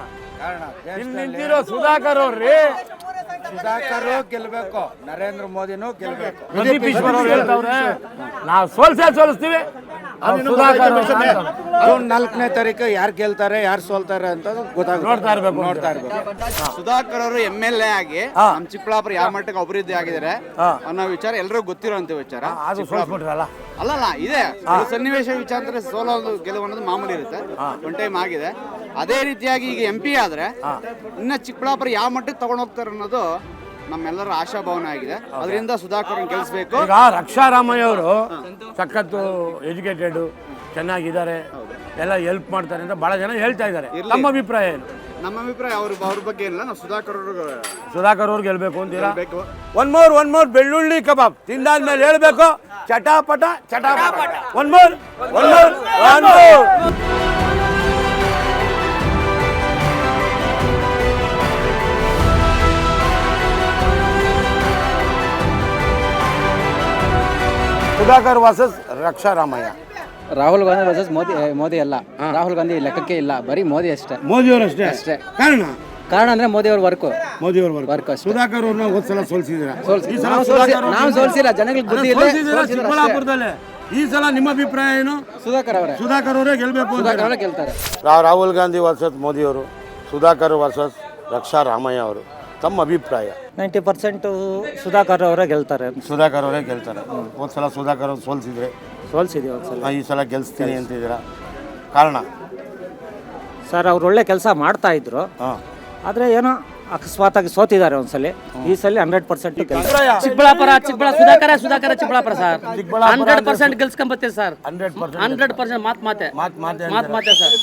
ಇಲ್ಲಿ ನಿಂತಿರೋ ಸುಧಾಕರ್ ಅವ್ರಿ. ಸುಧಾಕರ್ ಗೆಲ್ಬೇಕು, ನರೇಂದ್ರ ಮೋದಿನೂ ಗೆಲ್ಬೇಕು. ಪ್ರದೀಪ್ ಈಶ್ವರ್ ಅವ್ರು ಹೇಳ್ತಾವ್ರೆ ನಾವು ಸೋಲಿಸ್ತೀವಿ. ಸುಧಾಕರ್ 4ನೇ ತಾರೀಕು ಯಾರು ಗೆಲ್ತಾರೆ ಯಾರು ಸೋಲ್ತಾರೆ ಅಂತ ನೋಡ್ತಾ ಇರ್ಬೇಕು. ಸುಧಾಕರ್ ಅವರು MLA ಆಗಿ ನಮ್ಮ ಚಿಕ್ಕಬಳ್ಳಾಪುರ ಯಾವ ಮಟ್ಟಕ್ಕೆ ಅಭಿವೃದ್ಧಿ ಆಗಿದ್ದಾರೆ ಅನ್ನೋ ವಿಚಾರ ಎಲ್ಲರಿಗೂ ಗೊತ್ತಿರೋಂಥ ವಿಚಾರ. ಅಲ್ಲಲ್ಲ, ಇದೆ ಸನ್ನಿವೇಶ ವಿಚಾರ ಅಂದ್ರೆ ಸೋಲೋದು ಗೆಲುವು ಅನ್ನೋದು ಮಾಮೂಲಿ ಇರುತ್ತೆ. ಒನ್ ಟೈಮ್ ಆಗಿದೆ. ಅದೇ ರೀತಿಯಾಗಿ ಈಗ MP ಆದ್ರೆ ಇನ್ನ ಚಿಕ್ಕಬಳ್ಳಾಪುರ ಯಾವ ಮಟ್ಟಕ್ಕೆ ತಗೊಂಡು ಹೋಗ್ತಾರೆ ಅನ್ನೋದು ನಮ್ಮೆಲ್ಲರ ಆಶಾಭಾವನೆ ಆಗಿದೆ. ಅದರಿಂದ ಸುಧಾಕರ್ ಗೆಲ್ಲಿಸಬೇಕು. ಈಗ ರಕ್ಷಾರಾಮಯ್ಯ ಅವರು ಸಖತ್ತು ಎಜುಕೇಟೆಡ್, ಚೆನ್ನಾಗಿದ್ದಾರೆ, ಎಲ್ಲ ಹೆಲ್ಪ್ ಮಾಡ್ತಾರೆ ಅಂತ ಬಹಳ ಜನ ಹೇಳ್ತಾ ಇದ್ದಾರೆ. ನಮ್ಮ ಅಭಿಪ್ರಾಯ ಏನು? ನಮ್ಮ ಅಭಿಪ್ರಾಯ ಅವ್ರ ಬಗ್ಗೆ ಇಲ್ಲ. ನಾವು ಸುಧಾಕರ್ ಅವ್ರು ಗೆಲ್ಬೇಕು ಅಂತೀರಾ? ಒನ್ ಮೋರ್ ಬೆಳ್ಳುಳ್ಳಿ ಕಬಾಬ್ ತಿಂದಾದ್ಮೇಲೆ ಹೇಳ್ಬೇಕು ಚಟಾಪಟ ಚಟಾಪಟ. ಒನ್ ಮೋರ್ ಸುಧಾಕರ್ ವರ್ಸಸ್ ರಕ್ಷಾ ರಾಮಯ್ಯ. ರಾಹುಲ್ ಗಾಂಧಿ ವರ್ಸಸ್ ಮೋದಿ ಅಲ್ಲ. ರಾಹುಲ್ ಗಾಂಧಿ ಲೆಕ್ಕಕ್ಕೆ ಇಲ್ಲ, ಬರೀ ಮೋದಿ ಅಷ್ಟೇ. ಅಷ್ಟೇ. ಕಾರಣ ಅಂದ್ರೆ ಮೋದಿ ಅವ್ರ ವರ್ಕ್ ವರ್ಕ್ ಅಷ್ಟೇ. ಸುಧಾಕರ್ ಅವ್ರನ್ನ ಹೋದ್ಸಲ ಸೋಲ್ಸಿದ್ರ? ನಾವು ಸೋಲ್ಸಿಲ್ಲ, ಜನಗಳಿಗೆ ಬುದ್ಧಿ ಇಲ್ಲ. ಚಿಕ್ಕಬಳ್ಳಾಪುರದಲ್ಲೇ. ಈ ಸಲ ನಿಮ್ಮ ಅಭಿಪ್ರಾಯ ಏನು? ಸುಧಾಕರ್ ಅವರೇ ಗೆಲ್ಬೇಕು. ಗೆಲ್ತಾರೆ. ರಾಹುಲ್ ಗಾಂಧಿ ವರ್ಸಸ್ ಮೋದಿ ಅವರು, ಸುಧಾಕರ್ ವರ್ಸಸ್ ರಕ್ಷಾ ರಾಮಯ್ಯ ಅವರು. ತಮ್ಮ ಅಭಿಪ್ರಾಯ? 90% ಸುಧಾಕರ್ ಅವರೇ ಗೆಲ್ತಾರೆ. ಹೋದ್ಸಲ ಸುಧಾಕರ್ ಅವ್ರು ಸೋಲ್ಸಿದ್ದೀವಿ ಒಂದ್ಸಲ. ಈ ಸಲ ಗೆಲ್ಸ್ತೀನಿ ಅಂತಿದ್ದೀರಾ? ಕಾರಣ? ಸರ್ ಅವ್ರು ಒಳ್ಳೆ ಕೆಲಸ ಮಾಡ್ತಾ ಇದ್ರು, ಆದರೆ ಏನೋ ಅಕಸ್ಮಾತಾಗಿ ಸೋತಿದ್ದಾರೆ ಒಂದ್ಸಲಿ. ಈ ಸಲ 100% ಚಿಕ್ಕಬಳ್ಳಾಪುರ ಸುಧಾಕರ ಚಿಕ್ಕಬಳ್ಳಾಪುರ ಸರ್ 100% ಗೆಲ್ಸ್ಕೊಂಬತ್ತೀವಿ ಸರ್. 100% ಮಾತೆ ಸರ್.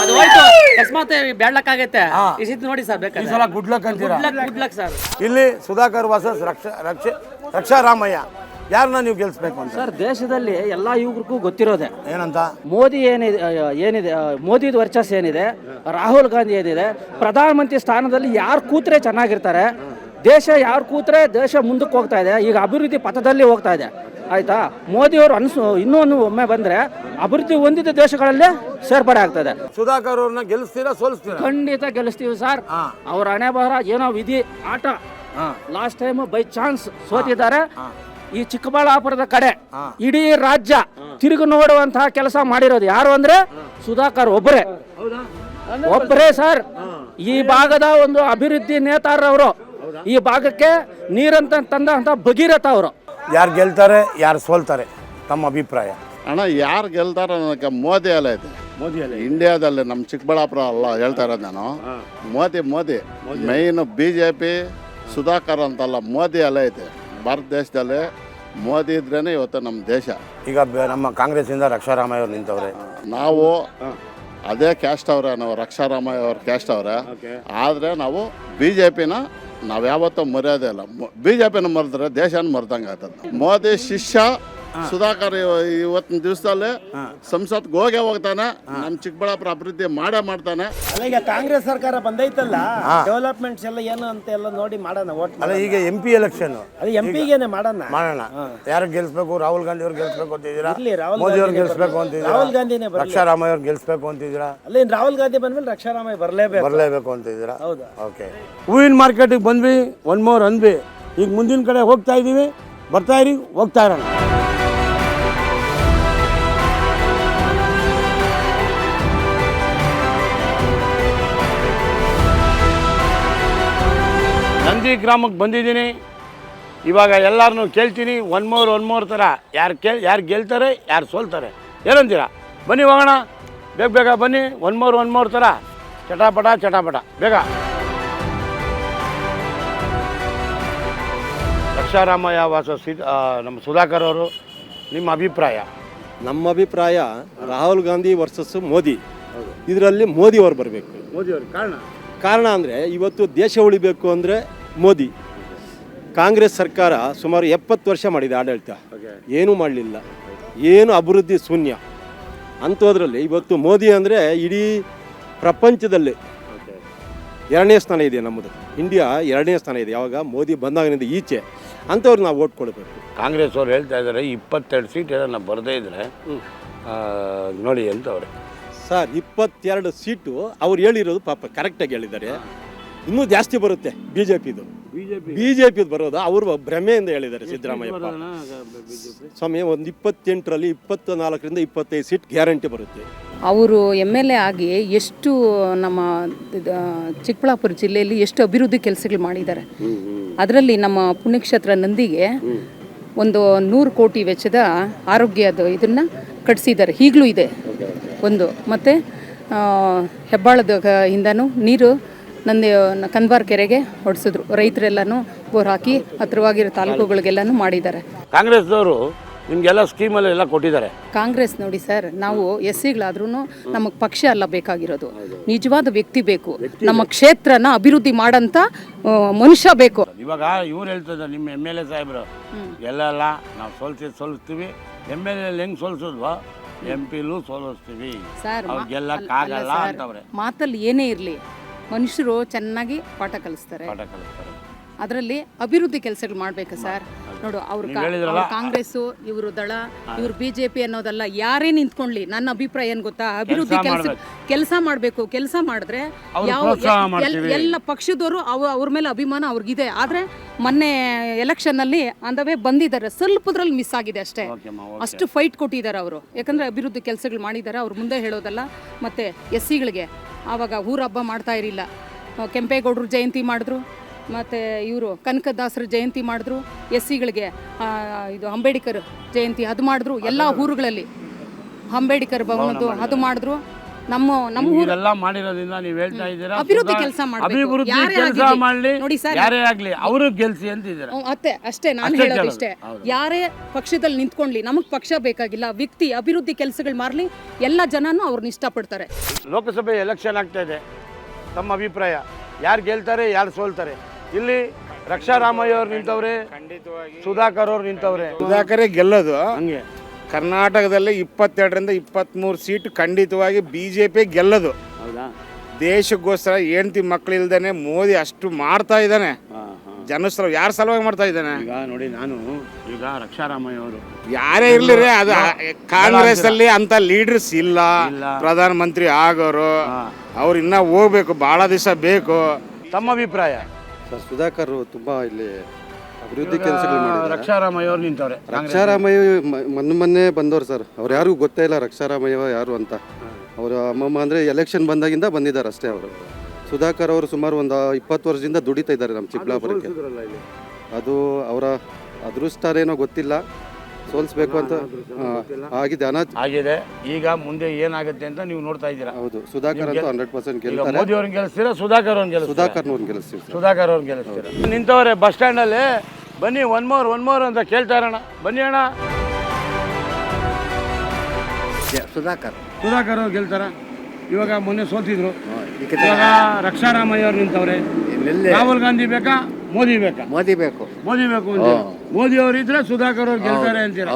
ಅದು ಹೋಯ್ತು, ಅಕಸ್ಮಾತ್ ಬ್ಯಾಡ್ಲಕ್ಕಾಗೈತೆ. ಈ ಸತಿ ನೋಡಿ ಸರ್, ಬೇಕಾದ್ರೆ ಈ ಸಲ ಗುಡ್ ಲಕ್ ಅಂತೀರಾ? Good luck sir. ಇಲ್ಲಿ ಸುಧಾಕರ್ ವರ್ಸಸ್ ರಕ್ಷಾ ರಾಮಯ್ಯ, ಯಾರನ್ನ ನೀವು ಗೆಲ್ಸ್ಬೇಕು ಅಂತ? ಸರ್, ದೇಶದಲ್ಲಿ ಎಲ್ಲ ಯುವಕರಿಗೂ ಗೊತ್ತಿರೋದೆ ಏನಂತ, ಮೋದಿ ಏನಿದೆ ಮೋದಿದ ವರ್ಚಸ್ ಏನಿದೆ, ರಾಹುಲ್ ಗಾಂಧಿ ಏನಿದೆ, ಪ್ರಧಾನಮಂತ್ರಿ ಸ್ಥಾನದಲ್ಲಿ ಯಾರು ಕೂತ್ರೆ ಚೆನ್ನಾಗಿರ್ತಾರೆ, ದೇಶ ಯಾರು ಕೂತ್ರೆ ದೇಶ ಮುಂದಕ್ಕೆ ಹೋಗ್ತಾ ಇದೆ, ಈಗ ಅಭಿವೃದ್ಧಿ ಪಥದಲ್ಲಿ ಹೋಗ್ತಾ ಇದೆ. ಆಯ್ತಾ? ಮೋದಿಯವರು ಇನ್ನೂ ಒಮ್ಮೆ ಬಂದ್ರೆ ಅಭಿವೃದ್ಧಿ ಹೊಂದಿದ ದೇಶಗಳಲ್ಲೇ ಸೇರ್ಪಡೆ ಆಗ್ತದೆ. ಸುಧಾಕರ್ ಅವ್ರನ್ನ ಗೆಲ್ಲಿಸ್ತೀರಾ ಸೋಲಿಸ್ತೀರಾ? ಖಂಡಿತ ಗೆಲ್ಲಿಸ್ತೀವಿ ಸರ್. ಅವ್ರ ಹಣೆ ಬರ ಏನೋ ವಿಧಿ ಆಟ. ಲಾಸ್ಟ್ ಟೈಮ್ ಬೈ ಚಾನ್ಸ್ ಸೋತಿದ್ದಾರೆ. ಈ ಚಿಕ್ಕಬಳ್ಳಾಪುರದ ಕಡೆ ಇಡೀ ರಾಜ್ಯ ತಿರುಗಿ ನೋಡುವಂತಹ ಕೆಲಸ ಮಾಡಿರೋದು ಯಾರು ಅಂದ್ರೆ ಸುಧಾಕರ್ ಒಬ್ಬರೇ ಸರ್. ಈ ಭಾಗದ ಒಂದು ಅಭಿವೃದ್ಧಿ ನೇತಾರವರು, ಈ ಭಾಗಕ್ಕೆ ನೀರಂತ ತಂದಂತ ಭಗೀರಥ ಅವರು. ಯಾರು ಗೆಲ್ತಾರೆ, ಯಾರು ಸೋಲ್ತಾರೆ, ತಮ್ಮ ಅಭಿಪ್ರಾಯ? ಅಣ್ಣ, ಯಾರು ಗೆಲ್ತಾರ ಅನ್ನೋಕ್ಕೆ ಮೋದಿ ಅಲ್ಲ ಇದೆ. ಇಂಡಿಯಾದಲ್ಲಿ ನಮ್ಮ ಚಿಕ್ಕಬಳ್ಳಾಪುರ ಅಲ್ಲ ಹೇಳ್ತಾ ಇರೋದು ನಾನು. ಮೋದಿ ಮೈನ್ BJP ಸುಧಾಕರ್ ಅಂತಲ್ಲ, ಮೋದಿ ಅಲ್ಲ ಐತೆ. ಭಾರತ ದೇಶದಲ್ಲಿ ಮೋದಿ ಇದ್ರೇನೆ ಇವತ್ತು ನಮ್ಮ ದೇಶ. ಈಗ ನಮ್ಮ ಕಾಂಗ್ರೆಸ್ಸಿಂದ ರಕ್ಷಾರಾಮಯ್ಯ ಅವ್ರು ನಿಂತವ್ರೆ. ನಾವು ಅದೇ ಕ್ಯಾಸ್ಟ್ ಅವರೇ, ನಾವು ರಕ್ಷಾರಾಮಯ್ಯ ಅವ್ರ ಕ್ಯಾಸ್ಟ್ ಅವರೇ. ಆದರೆ ನಾವು BJPನ ನಾವು ಯಾವತ್ತೂ ಮರ್ಯಾದೆ ಇಲ್ಲ. BJPನ ಮರೆದ್ರೆ ದೇಶನ ಮರ್ದಂಗೆ ಆಗ್ತದೆ. ಮೋದಿ ಶಿಷ್ಯ ಸುಧಾಕರ್ ಇವತ್ತಿನ ದಿವಸದಲ್ಲಿ ಸಂಸತ್ಗೆ ಹೋಗ್ತಾನೆ. ನಮ್ಮ ಚಿಕ್ಕಬಳ್ಳಾಪುರ ಅಭಿವೃದ್ಧಿ ಮಾಡ್ತಾನೆ. ಅಲ್ಲ, ಈಗ ಕಾಂಗ್ರೆಸ್ ಸರ್ಕಾರ ಬಂದೈತಲ್ಲ, ಡೆವಲಪ್ಮೆಂಟ್ಸ್ ಎಲ್ಲ ಏನು ಅಂತ ಎಲ್ಲ ನೋಡಿ ಮಾಡೋಣ. ಅಲ್ಲ, ಈಗ MP ಎಲೆಕ್ಷನ್, ಅದು MP ಮಾಡೋಣ. ಯಾರು ಗೆಲ್ಸ್ಬೇಕು? ರಾಹುಲ್ ಗಾಂಧಿ ಅವ್ರು ಗೆಲ್ಸ್ಬೇಕು ಅಂತಿದ್ದೀರಾ? ಮೋದಿ ಅವ್ರು ಗೆಲ್ಸ್ಬೇಕು ಅಂತಿದ್ದೀರಾ? ರಾಹುಲ್ ಗಾಂಧಿನೇ ರಕ್ಷಾರಾಮಯ್ಯ ಅವ್ರು ಗೆಲ್ಸ್ಬೇಕು ಅಂತಿದ್ದೀರಾ? ಅಲ್ಲ, ರಾಹುಲ್ ಗಾಂಧಿ ಬಂದ್ಮೇಲೆ ರಕ್ಷಾರಾಮಯ್ಯ ಬರಲೇಬೇಕು ಅಂತಿದ್ದೀರಾ? ಹೌದಾ? ಓಕೆ. ಹೂವಿನ ಮಾರ್ಕೆಟಿಗೆ ಬಂದ್ವಿ, ಒನ್ ಮೋರ್ ಅಂದ್ವಿ. ಈಗ ಮುಂದಿನ ಕಡೆ ಹೋಗ್ತಾ ಇದ್ದೀವಿ. ಬರ್ತಾ ಇರಿ, ಹೋಗ್ತಾ ಇರೋಣ. ನಂದಿ ಗ್ರಾಮಕ್ಕೆ ಬಂದಿದ್ದೀನಿ. ಇವಾಗ ಎಲ್ಲರನ್ನೂ ಕೇಳ್ತೀನಿ, ಒನ್ ಮೋರ್ ಥರ ಯಾರು ಗೆಲ್ತಾರೆ, ಯಾರು ಸೋಲ್ತಾರೆ, ಏನಂತೀರಾ? ಬನ್ನಿ ಹೋಗೋಣ, ಬೇಗ ಬನ್ನಿ. ಒನ್ ಮೋರ್ ಥರ ಚಟಾಪಟ ಬೇಗ. ರಕ್ಷಾರಾಮಯ್ಯ ವಾಸಸ್ ನಮ್ಮ ಸುಧಾಕರ್ ಅವರು, ನಿಮ್ಮ ಅಭಿಪ್ರಾಯ? ನಮ್ಮ ಅಭಿಪ್ರಾಯ ರಾಹುಲ್ ಗಾಂಧಿ ವರ್ಸಸ್ ಮೋದಿ. ಇದರಲ್ಲಿ ಮೋದಿ ಅವರು ಬರಬೇಕು. ಕಾರಣ ಅಂದರೆ ಇವತ್ತು ದೇಶ ಉಳಿಬೇಕು ಅಂದರೆ ಮೋದಿ. ಕಾಂಗ್ರೆಸ್ ಸರ್ಕಾರ ಸುಮಾರು 70 ವರ್ಷ ಮಾಡಿದೆ ಆಡಳಿತ, ಏನೂ ಮಾಡಲಿಲ್ಲ, ಏನು ಅಭಿವೃದ್ಧಿ ಶೂನ್ಯ. ಅಂಥದ್ರಲ್ಲಿ ಇವತ್ತು ಮೋದಿ ಅಂದರೆ ಇಡೀ ಪ್ರಪಂಚದಲ್ಲಿ 2ನೇ ಸ್ಥಾನ ಇದೆ. ನಮ್ಮದು ಇಂಡಿಯಾ 2ನೇ ಸ್ಥಾನ ಇದೆ. ಯಾವಾಗ ಮೋದಿ ಬಂದಾಗಿನಿಂದ ಈಚೆ. ಅಂಥವ್ರು ನಾವು ಓಟ್ ಕೊಡಬೇಕು. ಕಾಂಗ್ರೆಸ್ ಅವ್ರು ಹೇಳ್ತಾ ಇದ್ದಾರೆ 22 ಸೀಟ್ ಏನನ್ನ ಬರದೇ ಇದ್ರೆ ನೋಡಿ ಅಂತವ್ರೆ. ಸರ್, 22 ಸೀಟು ಅವ್ರು ಹೇಳಿರೋದು ಪಾಪ ಕರೆಕ್ಟಾಗಿ ಹೇಳಿದ್ದಾರೆ. ಇನ್ನೂ ಜಾಸ್ತಿ ಬರುತ್ತೆ BJPದು ಬರೋದು ಅವರು ಭ್ರಮೆಯಿಂದ ಹೇಳಿದ್ದಾರೆ ಸಿದ್ದರಾಮಯ್ಯಪ್ಪ ಸ್ವಾಮಿ. ಒಂದು 28ರಲ್ಲಿ 24ರಿಂದ 25 ಸೀಟ್ ಗ್ಯಾರಂಟಿ ಬರುತ್ತೆ. ಅವರು MLA ಆಗಿ ಎಷ್ಟು ನಮ್ಮ ಚಿಕ್ಕಬಳ್ಳಾಪುರ ಜಿಲ್ಲೆಯಲ್ಲಿ ಎಷ್ಟು ಅಭಿವೃದ್ಧಿ ಕೆಲಸಗಳು ಮಾಡಿದ್ದಾರೆ. ಅದರಲ್ಲಿ ನಮ್ಮ ಪುಣ್ಯಕ್ಷೇತ್ರ ನಂದಿಗೆ ಒಂದು 100 ಕೋಟಿ ವೆಚ್ಚದ ಆರೋಗ್ಯದ ಇದನ್ನು ಕಟ್ಟಿಸಿದ್ದಾರೆ, ಈಗಲೂ ಇದೆ ಒಂದು. ಮತ್ತು ಹೆಬ್ಬಾಳದ ಇಂದನೂ ನೀರು ಕಂದವಾರ ಕೆರೆಗೆ ಹೊಡಿಸಿದ್ರು. ರೈತರೆಲ್ಲನೂ ಬೋರ್ ಹಾಕಿ ಹತ್ತಿರವಾಗಿರೋ ತಾಲೂಕುಗಳಿಗೆಲ್ಲನೂ ಮಾಡಿದ್ದಾರೆ. ಕಾಂಗ್ರೆಸ್ದವರು ನಿಮಗೆಲ್ಲ ಸ್ಕೀಮಲ್ಲಿ ಎಲ್ಲ ಕೊಟ್ಟಿದ್ದಾರೆ. ಕಾಂಗ್ರೆಸ್ ನೋಡಿ ಸರ್, ನಾವು ಎಸ್ ಸಿಗಳಾದ್ರೂ ನಮಗೆ ಪಕ್ಷ ಅಲ್ಲ ಬೇಕಾಗಿರೋದು, ನಿಜವಾದ ವ್ಯಕ್ತಿ ಬೇಕು. ನಮ್ಮ ಕ್ಷೇತ್ರನ ಅಭಿವೃದ್ಧಿ ಮಾಡೋಂಥ ಮನುಷ್ಯ ಬೇಕು. ಇವಾಗ ಇವ್ರು ಹೇಳ್ತಿದ್ದಾರೆ ನಿಮ್ಮ MLA ಸಾಹೇಬರು ಎಲ್ಲ ನಾವು ಸೋಲಿಸ್ತೀವಿ, MLA ಹೆಂಗೆ ಸೋಲಿಸೋದ್ವಾ MP ಸೋಲಿಸ್ತೀವಿ, ಗೆಲ್ಲಕ್ಕಾಗಲ್ಲ ಅಂತವ್ರೆ. ಮಾತಲ್ಲಿ ಏನೇ ಇರಲಿ, ಮನುಷ್ಯರು ಚೆನ್ನಾಗಿ ಪಾಠ ಕಲಿಸ್ತಾರೆ. ಅದರಲ್ಲಿ ಅಭಿವೃದ್ಧಿ ಕೆಲಸಗಳು ಮಾಡಬೇಕು ಸರ್. ನೋಡು, ಅವ್ರು ಕಾಂಗ್ರೆಸ್ಸು, ಇವರು ದಳ, ಇವರು BJP ಅನ್ನೋದಲ್ಲ, ಯಾರೇ ನಿಂತ್ಕೊಳ್ಳಿ, ನನ್ನ ಅಭಿಪ್ರಾಯ ಏನು ಗೊತ್ತಾ, ಅಭಿವೃದ್ಧಿ ಕೆಲಸ ಮಾಡಬೇಕು. ಕೆಲಸ ಮಾಡಿದ್ರೆ ಎಲ್ಲ ಪಕ್ಷದವರು ಅವ್ರ ಮೇಲೆ ಅಭಿಮಾನ ಅವ್ರಿಗಿದೆ. ಆದರೆ ಮೊನ್ನೆ ಎಲೆಕ್ಷನ್ನಲ್ಲಿ ಅಂದವೇ ಬಂದಿದ್ದಾರೆ, ಸ್ವಲ್ಪದ್ರಲ್ಲಿ ಮಿಸ್ ಆಗಿದೆ ಅಷ್ಟೇ. ಅಷ್ಟು ಫೈಟ್ ಕೊಟ್ಟಿದ್ದಾರೆ ಅವರು, ಯಾಕಂದರೆ ಅಭಿವೃದ್ಧಿ ಕೆಲಸಗಳು ಮಾಡಿದ್ದಾರೆ. ಅವ್ರು ಮುಂದೆ ಹೇಳೋದಲ್ಲ. ಮತ್ತು ಎಸ್ ಸಿಗಳಿಗೆ ಆವಾಗ ಊರ ಹಬ್ಬ ಮಾಡ್ತಾ ಇರಲಿಲ್ಲ, ಕೆಂಪೇಗೌಡರು ಜಯಂತಿ ಮಾಡಿದ್ರು, ಮತ್ತು ಇವರು ಕನಕದಾಸರ ಜಯಂತಿ ಮಾಡಿದ್ರು, ಎಸ್ ಸಿಗಳಿಗೆ ಇದು ಅಂಬೇಡ್ಕರ್ ಜಯಂತಿ ಅದು ಮಾಡಿದ್ರು. ಎಲ್ಲ ಊರುಗಳಲ್ಲಿ ಅಂಬೇಡ್ಕರ್ ಭವನದ್ದು ಅದು ಮಾಡಿದ್ರು. ನಮ್ಮ ಊರೆಲ್ಲ ಮಾಡಿರೋದ್ರಿಂದ ನೀವು ಹೇಳ್ತಾ ಇದ್ದೀರಾ ಅಭಿವೃದ್ಧಿ ಕೆಲಸ ಮಾಡಲಿ, ನೋಡಿ ಸರ್, ಯಾರೇ ಆಗಲಿ ಅವರು ಗೆಲ್ಸಿ ಅಂತಿದ್ದೀರಾ. ಅಷ್ಟೇ ನಾನು ಹೇಳೋದು ಇಷ್ಟೇ. ಯಾರೇ ಪಕ್ಷದಲ್ಲಿ ನಿಂತ್ಕೊಳ್ಳಿ, ನಮಗೆ ಪಕ್ಷ ಬೇಕಾಗಿಲ್ಲ, ವ್ಯಕ್ತಿ ಅಭಿವೃದ್ಧಿ ಕೆಲಸಗಳು ಮಾಡಲಿ, ಎಲ್ಲ ಜನನೂ ಅವ್ರನ್ನ ಇಷ್ಟಪಡ್ತಾರೆ. ಲೋಕಸಭೆ ಎಲೆಕ್ಷನ್ ಆಗ್ತಾ ಇದೆ, ತಮ್ಮ ಅಭಿಪ್ರಾಯ ಯಾರು ಗೆಲ್ತಾರೆ, ಯಾರು ಸೋಲ್ತಾರೆ? ಇಲ್ಲಿ ರಕ್ಷಾರಾಮಯ್ಯ ಅವ್ರು ನಿಂತವ್ರೆ, ಸುಧಾಕರ್ ಅವ್ರು ನಿಂತವ್ರೆ. ಸುಧಾಕರೇ ಗೆಲ್ಲೋದು. ಹಂಗೆ ಕರ್ನಾಟಕದಲ್ಲಿ 22ರಿಂದ 23 ಸೀಟು ಖಂಡಿತವಾಗಿ BJP ಗೆಲ್ಲೋದು. ಹೌದಾ? ದೇಶಕ್ಕೋಸ್ಕರ ಹೆಂಡತಿ ಮಕ್ಕಳಿಲ್ದೇನೆ ಮೋದಿ ಅಷ್ಟು ಮಾಡ್ತಾ ಇದ್ದಾನೆ. ಜನಸ್ರ ಯಾರ ಸಲುವಾಗಿ ಮಾಡ್ತಾ ಇದ್ದಾನೆ? ಈಗ ನೋಡಿ, ಈಗ ರಕ್ಷಾರಾಮಯ್ಯ ಅವರು ಯಾರೇ ಇರ್ಲಿರಿ, ಅದು ಕಾಂಗ್ರೆಸ್ ಅಲ್ಲಿ ಅಂತ ಲೀಡರ್ಸ್ ಇಲ್ಲ. ಪ್ರಧಾನ ಮಂತ್ರಿ ಆಗೋರು ಅವ್ರು ಇನ್ನ ಹೋಗ್ಬೇಕು, ಬಹಳ ದಿವಸ ಬೇಕು. ತಮ್ಮ ಅಭಿಪ್ರಾಯ? ಸರ್, ಸುಧಾಕರ್ ತುಂಬಾ ಇಲ್ಲಿ ಅಭಿವೃದ್ಧಿ ಕೆಲಸಗಳು ಮಾಡಿದ್ದಾರೆ. ರಕ್ಷಾರಾಮಯ್ಯ ಅವ್ರು ನಿಂತವ್ರೆ. ರಕ್ಷಾರಾಮಯ್ಯ ಮೊನ್ನೆ ಬಂದವ್ರು ಸರ್, ಅವ್ರು ಯಾರಿಗೂ ಗೊತ್ತೇ ಇಲ್ಲ ರಕ್ಷಾರಾಮಯ್ಯ ಯಾರು ಅಂತ. ಅವರು ಅಮ್ಮಮ್ಮ ಅಂದರೆ ಎಲೆಕ್ಷನ್ ಬಂದಾಗಿಂದ ಬಂದಿದ್ದಾರೆ ಅಷ್ಟೇ. ಅವರು ಸುಧಾಕರ್ ಅವರು ಸುಮಾರು ಒಂದು 20 ವರ್ಷದಿಂದ ದುಡಿತಾ ಇದ್ದಾರೆ ನಮ್ಮ ಚಿಕ್ಕಬಳ್ಳಾಪುರಕ್ಕೆ. ಅದು ಅವರ ಅದೃಷ್ಟನೇನೋ ಗೊತ್ತಿಲ್ಲ, ಸೋಲಿಸ್ಬೇಕು ಅಂತ ಆಗಿದೆ. ಈಗ ಮುಂದೆ ಏನಾಗುತ್ತೆ ಅಂತ ನೀವು ನೋಡ್ತಾ ಇದ್ದೀರಾ? ಹೌದು, ಸುಧಾಕರ್ ಅಂತ 100% ಗೆಲ್ತಾರೆ. ಮೋದಿ ಅವ್ರನ್ನ ಗೆಲ್ಲಿಸ್ತೀರಾ, ಸುಧಾಕರ್ ಅವ್ರನ್ನ ಗೆಲ್ಲಿಸ್ತೀವಿ. ಸುಧಾಕರ್ ಅವ್ರನ್ನ ಗೆಲ್ಲಿಸ್ತೀರಾ. ನಿಂತವ್ರೆ ಬಸ್ ಸ್ಟ್ಯಾಂಡಲ್ಲಿ, ಬನ್ನಿ ಒನ್ ಮೋರ್ ಅಂತ ಕೇಳ್ತಾ ಇರೋಣ. ಬನ್ನಿ ಅಣ್ಣ. ಸುಧಾಕರ್ ಅವ್ರು ಗೆಲ್ತಾರ? ಇವಾಗ ಮೊನ್ನೆ ಸೋತಿದ್ರು, ಇವಾಗ ರಕ್ಷಾರಾಮಯ್ಯ ಅವ್ರು ನಿಂತವ್ರೆ. ರಾಹುಲ್ ಗಾಂಧಿ ಬೇಕಾ, ಮೋದಿ ಬೇಕಾ? ಮೋದಿ ಬೇಕು. ಮೋದಿ ಅವರು ಇದ್ರೆ ಸುಧಾಕರ್ ಅವ್ರು ಗೆಲ್ತಾರೆ ಅಂತೀರ?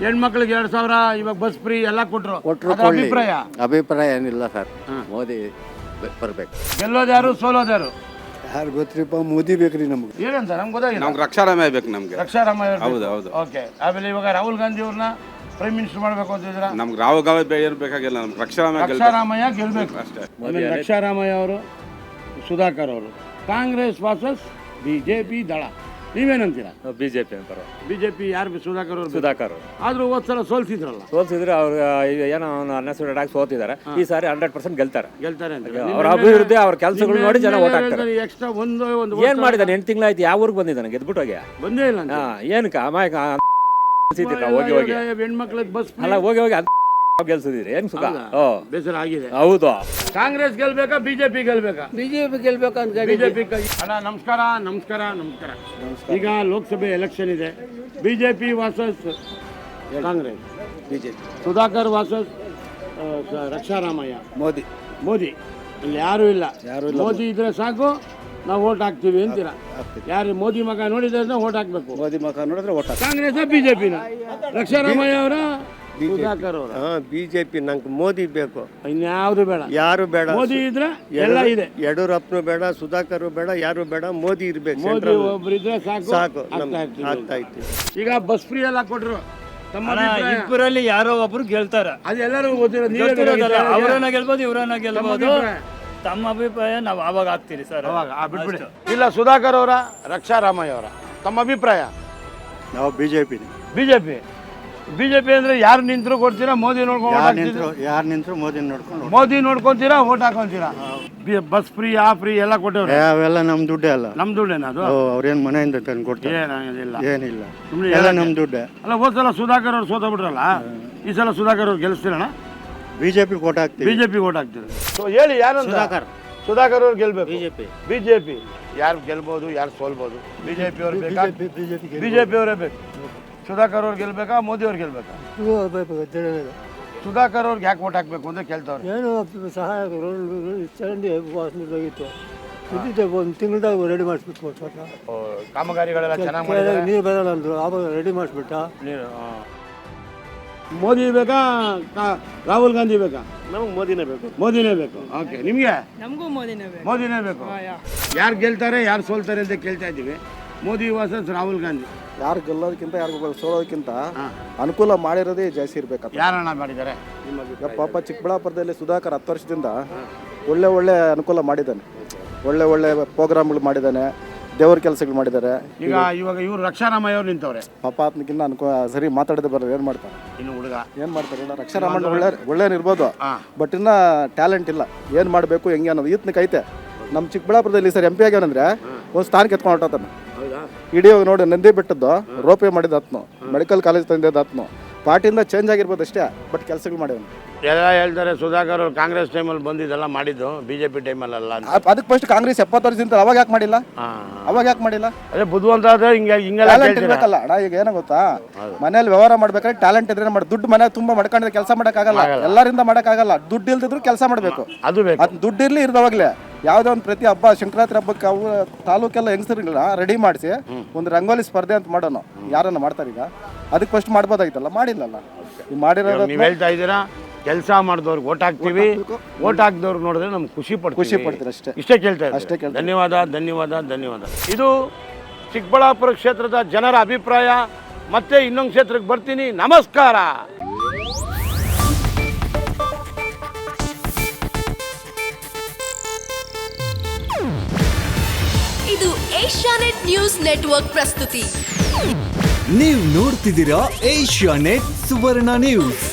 ಹೆಣ್ಮಕ್ಳಿಗೆ 2000 ಇವಾಗ ಬಸ್ ಫ್ರೀ ಎಲ್ಲ ಕೊಟ್ರು. ಅಭಿಪ್ರಾಯ ಏನಿಲ್ಲ ಸರ್, ಮೋದಿ ಬರ್ಬೇಕು. ಗೆಲ್ಲೋದ್ಯಾರು, ಸೋಲೋದ್ಯಾರು? ಯಾರು ಗೊತ್ತಿರಪ್ಪ, ಮೋದಿ ಬೇಕ್ರಿ ನಮ್ಗೆ. ಏನಂತ ನಮ್ಗೆ ಗೊತ್ತಾಗಿಲ್ಲ. ನಮ್ಗೆ ರಕ್ಷಾರಾಮಯ್ಯ ಬೇಕು. ನಮ್ಗೆ ರಕ್ಷಾರಾಮಯ್ಯ. ಹೌದು. ಓಕೆ. ಆಮೇಲೆ ಇವಾಗ ರಾಹುಲ್ ಗಾಂಧಿ ಅವ್ರನ್ನ ಪ್ರೈಮ್ ಮಿನಿಸ್ಟರ್ ಮಾಡಬೇಕು ಅಂತಿದ್ರ? ನಮ್ಗೆ ರಾಹುಲ್ ಗಾಂಧಿ ಬೇಕಾಗಿಲ್ಲ, ನಮ್ಗೆ ರಕ್ಷಾರಾಮಯ್ಯ ಗೆಲ್ಬೇಕು ಅಷ್ಟೇ. ರಕ್ಷಾರಾಮಯ್ಯ ಅವರು, ಸುಧಾಕರ್ ಅವರು. ಕಾಂಗ್ರೆಸ್ ವರ್ಸಸ್ BJP ದಳ, ನೀವೇನಂತೀರಾ? BJP ಯಾರು? ಸುಧಾಕರ್ ಆದ್ರೂ ಹೋದ್ಸಲ ಸೋಲ್ಸಿದ್ರಲ್ಲ? ಅವ್ರು ಏನೋ ಅನ್ಎಕ್ಸ್ಪೆಕ್ಟೆಡ್ ಆಗಿ ಸೋತಿದ್ದಾರೆ. ಈ ಸಾರಿ 100% ಗೆಲ್ತಾರೆ ಅಂತ. ಅವ್ರ ಅಭಿವೃದ್ಧಿ, ಅವ್ರ ಕೆಲಸಗಳು ನೋಡಿ ಜನ ಓಟ್ ಹಾಕ್ತಾರೆ. ಎಕ್ಸ್ಟ್ರಾ ಒಂದು ಏನ್ ಮಾಡಿದಾನೆ? 8 ತಿಂಗಳಾಯ್ತು, ಯಾವ ಊರಿಗೆ ಬಂದಿದ್ದಾನೆ? ಗೆದ್ಬಿಟ್ಟು ಹೋಗಿ ಬಂದೇ ಇಲ್ಲ. ಏನಕ್ಕ ಅಮಾಯಕ ಹೋಗಿ ಹೆಣ್ಮಕ್ಳಿಗೆ ಬಸ್ ಅಲ್ಲ, ಹೋಗಿ ಗೆಲ್ಸಿದ್ರಿ. ಏನ್ ಸುಖ? ಬೇಸರ ಆಗಿದೆ. ಹೌದು. ಕಾಂಗ್ರೆಸ್ ಗೆಲ್ಬೇಕಾ, BJP ಗೆಲ್ಬೇಕಾ? BJP ಗೆಲ್ಬೇಕಂತ. BJP. ಅಣ್ಣ ನಮಸ್ಕಾರ. ಈಗ ಲೋಕಸಭೆ ಎಲೆಕ್ಷನ್ ಇದೆ. BJP versus Congress. BJP. Sudhakar versus Raksha Ramaiah. Modi ಇಲ್ಲಿ ಯಾರು ಇಲ್ಲ. ಮೋದಿ ಇದ್ರೆ ಸಾಕು, ನಾವು ಓಟ್ ಹಾಕ್ತೀವಿ ಅಂತೀರಾ? ಯಾರು ಮೋದಿ ಮಗ ನೋಡಿದ್ರೆ ಓಟ್ ಹಾಕ್ಬೇಕು? ಮೋದಿ ಮಗ ನೋಡಿದ್ರೆ ಓಟ್ ಹಾಕ್ಬೇಕು. ಕಾಂಗ್ರೆಸ್ BJP ರಕ್ಷಾರಾಮಯ್ಯ ಅವರ ಸುಧಾಕರ್ ಅವರ? BJP. ನಂಗೆ ಮೋದಿ ಬೇಕು, ಇನ್ಯಾವುದು ಬೇಡ, ಯಾರು ಬೇಡ. ಮೋದಿ ಇದ್ರೆ ಎಲ್ಲ ಇದೆ. ಯಡಿಯೂರಪ್ಪನು ಬೇಡ, ಸುಧಾಕರ್ ಬೇಡ, ಯಾರು ಬೇಡ, ಮೋದಿ ಇರ್ಬೇಕು. ಮೋದಿ ಒಬ್ರು ಇದ್ರೆ ಸಾಕು. ಆಗ್ತಾ ಇತ್ತು. ಈಗ ಬಸ್ ಫ್ರೀ ಎಲ್ಲ ಕೊಟ್ರು. ಇಬ್ಬರಲ್ಲಿ ಯಾರೋ ಒಬ್ರು ಗೆಲ್ತಾರ, ಅದೆಲ್ಲರೂ ಅವರನ್ನ ಗೆಲ್ಬೋದು, ಇವರನ್ನ ಗೆಲ್ಬೋದು. ತಮ್ಮ ಅಭಿಪ್ರಾಯ ನಾವು ಆವಾಗ ಆಗ್ತೀರಿ ಸರ್. ಬಿಟ್ಬಿಡಿ. ಇಲ್ಲ, ಸುಧಾಕರ್ ಅವರ, ರಕ್ಷಾರಾಮಯ್ಯ ಅವರ? ತಮ್ಮ ಅಭಿಪ್ರಾಯ? ನಾವು BJP. BJP ಅಂದ್ರೆ ಯಾರು ನಿಂತರು ಕೊಡ್ತೀರಾ? ಮೋದಿ ನೋಡ್ಕೊಂಡು ಯಾರು ನಿಂತರು ಮೋದಿ ನೋಡ್ಕೊಂತೀರಾ, ಓಟ್ ಹಾಕೊಂತೀರಾ? ಬಸ್ ಫ್ರೀ, ಆ ಫ್ರೀ ಎಲ್ಲ ಕೊಟ್ಟವ್ರೆ. ಅವೆಲ್ಲ ನಮ್ ದುಡ್ಡೇ ಅಲ್ಲ. ನಮ್ ದುಡ್ಡೇನ ಅದು? ಅವ್ರೇನ್ ಮನೆಯಿಂದ ತಂದು ಕೊಡ್ತಾರೆ? ಏನಿಲ್ಲ, ಎಲ್ಲ ನಮ್ ದುಡ್ಡೇ. ಅಲ್ಲ, ಹೋದ್ಸಲ ಸುಧಾಕರ್ ಅವ್ರು ಸೋತ ಬಿಟ್ರಲ್ಲ, ಈ ಸಲ ಸುಧಾಕರ್ ಅವ್ರು ಗೆಲ್ಲಿಸ್ತೀರಣ್ಣ? BJP ಓಟ್ ಹಾಕ್ತೀವಿ. BJP ಓಟ್ ಹಾಕ್ತೀರಿ. ಹೇಳಿ, ಯಾರು? ಸುಧಾಕರ್ ಅವ್ರು ಗೆಲ್ಬೇಕು. BJP ಯಾರು ಗೆಲ್ಬೋದು, ಯಾರು ಸೋಲ್ಬೋದು? BJP ಅವ್ರು ಬೇಕಾ, BJP ಅವರೇ ಬೇಕು? ಸುಧಾಕರ್ ಅವ್ರು ಗೆಲ್ಬೇಕಾ ಮೋದಿ ಅವ್ರು ಗೆಲ್ಬೇಕಾ? ಸುಧಾಕರ್ ಅವ್ರಿಗೆ ಯಾಕೆ ಓಟ್ ಹಾಕ್ಬೇಕು ಅಂತ ಕೇಳ್ತಾವ್ರೆ. ಏನು ಸಹಾಯ ಚರಂಡಿ ಹೋಗಿತ್ತು ಇದ್ದಿದ್ದೆ ಒಂದು ತಿಂಗಳದಾಗ ರೆಡಿ ಮಾಡಿಸ್ಬಿಟ್ಟು ಕಾಮಗಾರಿಗಳೆಲ್ಲ ಚೆನ್ನಾಗಿ ಮಾಡಿದ್ದಾರೆ. ನೀರು ಬರಲ್ಲ ಅಂದ್ರು ಆವಾಗ ರೆಡಿ ಮಾಡಿಸ್ಬಿಟ್ಟ. ನೀರು ಮೋದಿ ಬೇಕಾ ರಾಹುಲ್ ಗಾಂಧಿ ಬೇಕಾ? ನಮಗೆ ಮೋದಿನೇ ಬೇಕು. ಮೋದಿನೇ ಬೇಕು. ಓಕೆ, ನಿಮಗೆ? ನಮಗೂ ಮೋದಿನೇ ಬೇಕು. ಮೋದಿನೇ ಬೇಕು. ಯಾರು ಗೆಲ್ತಾರೆ ಯಾರು ಸೋಲ್ತಾರೆ ಅಂತ ಕೇಳ್ತಾ ಇದ್ದೀವಿ. ಮೋದಿ ವರ್ಸಸ್ ರಾಹುಲ್ ಗಾಂಧಿ. ಯಾರು ಗೆಲ್ಲೋದಕ್ಕಿಂತ ಯಾರು ಸೋಲೋದಕ್ಕಿಂತ ಅನುಕೂಲ ಮಾಡಿರೋದೇ ಜಾಸ್ತಿ ಇರ್ಬೇಕಂತ. ಯಾರನ್ನ ಮಾಡಿದ್ದಾರೆ? ಪಾಪ ಚಿಕ್ಕಬಳ್ಳಾಪುರದಲ್ಲಿ ಸುಧಾಕರ್ 10 ವರ್ಷದಿಂದ ಒಳ್ಳೆ ಅನುಕೂಲ ಮಾಡಿದ್ದಾನೆ. ಒಳ್ಳೆ ಪ್ರೋಗ್ರಾಮ್ಗಳು ಮಾಡಿದ್ದಾನೆ, ದೇವ್ರ ಕೆಲಸಗಳು ಮಾಡಿದ್ದಾರೆ. ಇವಾಗ ಇವ್ರು ರಕ್ಷಾರಾಮಯ್ಯ ಅವ್ರು ನಿಂತವ್ರೆ. ಪಾಪ ಅದಕ್ಕಿಂತ ಸರಿ ಮಾತಾಡೋದು ಬರೋದು ಏನು ಮಾಡ್ತಾರೆ? ಇನ್ನು ಹುಡುಗ ಏನು ಮಾಡ್ತಾರೆ? ಇಲ್ಲ, ರಕ್ಷಾರಾಮಣ್ಣ ಒಳ್ಳೆಯನಿರ್ಬೋದು, ಬಟ್ ಇನ್ನ ಟ್ಯಾಲೆಂಟ್ ಇಲ್ಲ. ಏನು ಮಾಡಬೇಕು ಹೆಂಗೆ ಅನ್ನೋದು ಈತನಿಗೆ ಐತೆ. ನಮ್ಮ ಚಿಕ್ಕಬಳ್ಳಾಪುರದಲ್ಲಿ ಸರ್ MP ಆಗ್ಯಾನಂದ್ರೆ ಒಂದು ಸ್ಥಾನಕ್ಕೆ ಎತ್ಕೊಂಡು ಹೊರಟಾನ. ಇಡೀ ನೋಡಿ ನಂದಿ ಬೆಟ್ಟದ್ದು ರೋಪೇ ಮಾಡಿದ ಹತ್ನು, ಮೆಡಿಕಲ್ ಕಾಲೇಜ್ ತಂದಿದ್ದು ಹತ್ನು. ಪಾರ್ಟಿಯಿಂದ ಚೇಂಜ್ ಆಗಿರ್ಬೋದು ಅಷ್ಟೇ, ಬಟ್ ಕೆಲಸಗಳು ಮಾಡಿದನು. ಎಲ್ಲ ಹೇಳ್ತಾರೆ ಸುಧಾಕರ್ ಅವ್ರು ಕಾಂಗ್ರೆಸ್ ಟೈಮಲ್ಲಿ ಬಂದಿದ್ದೆಲ್ಲ ಮಾಡಿದ್ದು BJP ಟೈಮಲ್ಲ. ಅದಕ್ಕೆ ಫಸ್ಟ್ ಕಾಂಗ್ರೆಸ್ 70 ವರ್ಷದಿಂದ ಅವಾಗ ಯಾಕೆ ಮಾಡಿಲ್ಲ? ಅದೇ ಬುದ್ಧಿವಂತ ಆದ್ರೆ ಟ್ಯಾಲೆಂಟ್ ಇರ್ಬೇಕಲ್ಲ ಅಣ್ಣ. ಈಗ ಏನೋ ಗೊತ್ತಾ, ಮನೇಲಿ ವ್ಯವಹಾರ ಮಾಡ್ಬೇಕಾದ್ರೆ ಟ್ಯಾಲೆಂಟ್ ಇದ್ರೆ ಮಾಡಿ. ದುಡ್ಡು ಮನೆ ತುಂಬಾ ಮಾಡ್ಕೊಂಡಿದ್ರೆ ಕೆಲಸ ಮಾಡೋಕ್ಕಾಗಲ್ಲ, ಎಲ್ಲರಿಂದ ಮಾಡೋಕ್ಕಾಗಲ್ಲ. ದುಡ್ಡು ಇಲ್ದಿದ್ರು ಕೆಲಸ ಮಾಡಬೇಕು. ಅದು ದುಡ್ಡು ಇರ್ಲಿ ಇರ್ದವಾಗ್ಲೇ ಯಾವುದೋ ಒಂದು ಪ್ರತಿ ಹಬ್ಬ ಸಂಕ್ರಾಂತಿ ಹಬ್ಬಕ್ಕೆ ಅವು ತಾಲೂಕೆಲ್ಲ ಹೆಂಗಸರಿಲ್ಲ ರೆಡಿ ಮಾಡಿಸಿ ಒಂದು ರಂಗೋಲಿ ಸ್ಪರ್ಧೆ ಅಂತ ಮಾಡೋಣ. ಯಾರನ್ನ ಮಾಡ್ತಾರೆ ಈಗ? ಅದಕ್ಕೆ ಫಸ್ಟ್ ಮಾಡ್ಬೋದಾಗಿತ್ತಲ್ಲ, ಮಾಡಿಲ್ಲಲ್ಲ. ಈಗ ಮಾಡಿರೋದು ನೀವು ಹೇಳ್ತಾ ಇದ್ದೀರಾ ಕೆಲಸ ಮಾಡಿದವ್ರಿಗೆ ಓಟ್ ಹಾಕ್ತೀವಿ, ಓಟ್ ಹಾಕಿದವ್ರಿಗೆ ನೋಡಿದ್ರೆ ನಮ್ಗೆ ಖುಷಿ ಪಡ್ತೀವಿ ಅಷ್ಟೇ. ಇಷ್ಟೇ ಕೇಳ್ತಾ ಇದ್ದೀವಿ. ಧನ್ಯವಾದ. ಇದು ಚಿಕ್ಕಬಳ್ಳಾಪುರ ಕ್ಷೇತ್ರದ ಜನರ ಅಭಿಪ್ರಾಯ. ಮತ್ತೆ ಇನ್ನೊಂದು ಕ್ಷೇತ್ರಕ್ಕೆ ಬರ್ತೀನಿ. ನಮಸ್ಕಾರ. ಇದು ಏಷ್ಯಾನೆಟ್ ನ್ಯೂಸ್ ನೆಟ್ವರ್ಕ್ ಪ್ರಸ್ತುತಿ. ನೀವು ನೋಡ್ತಿದ್ದೀರಾ ಏಷ್ಯಾನೆಟ್ ಸುವರ್ಣ ನ್ಯೂಸ್.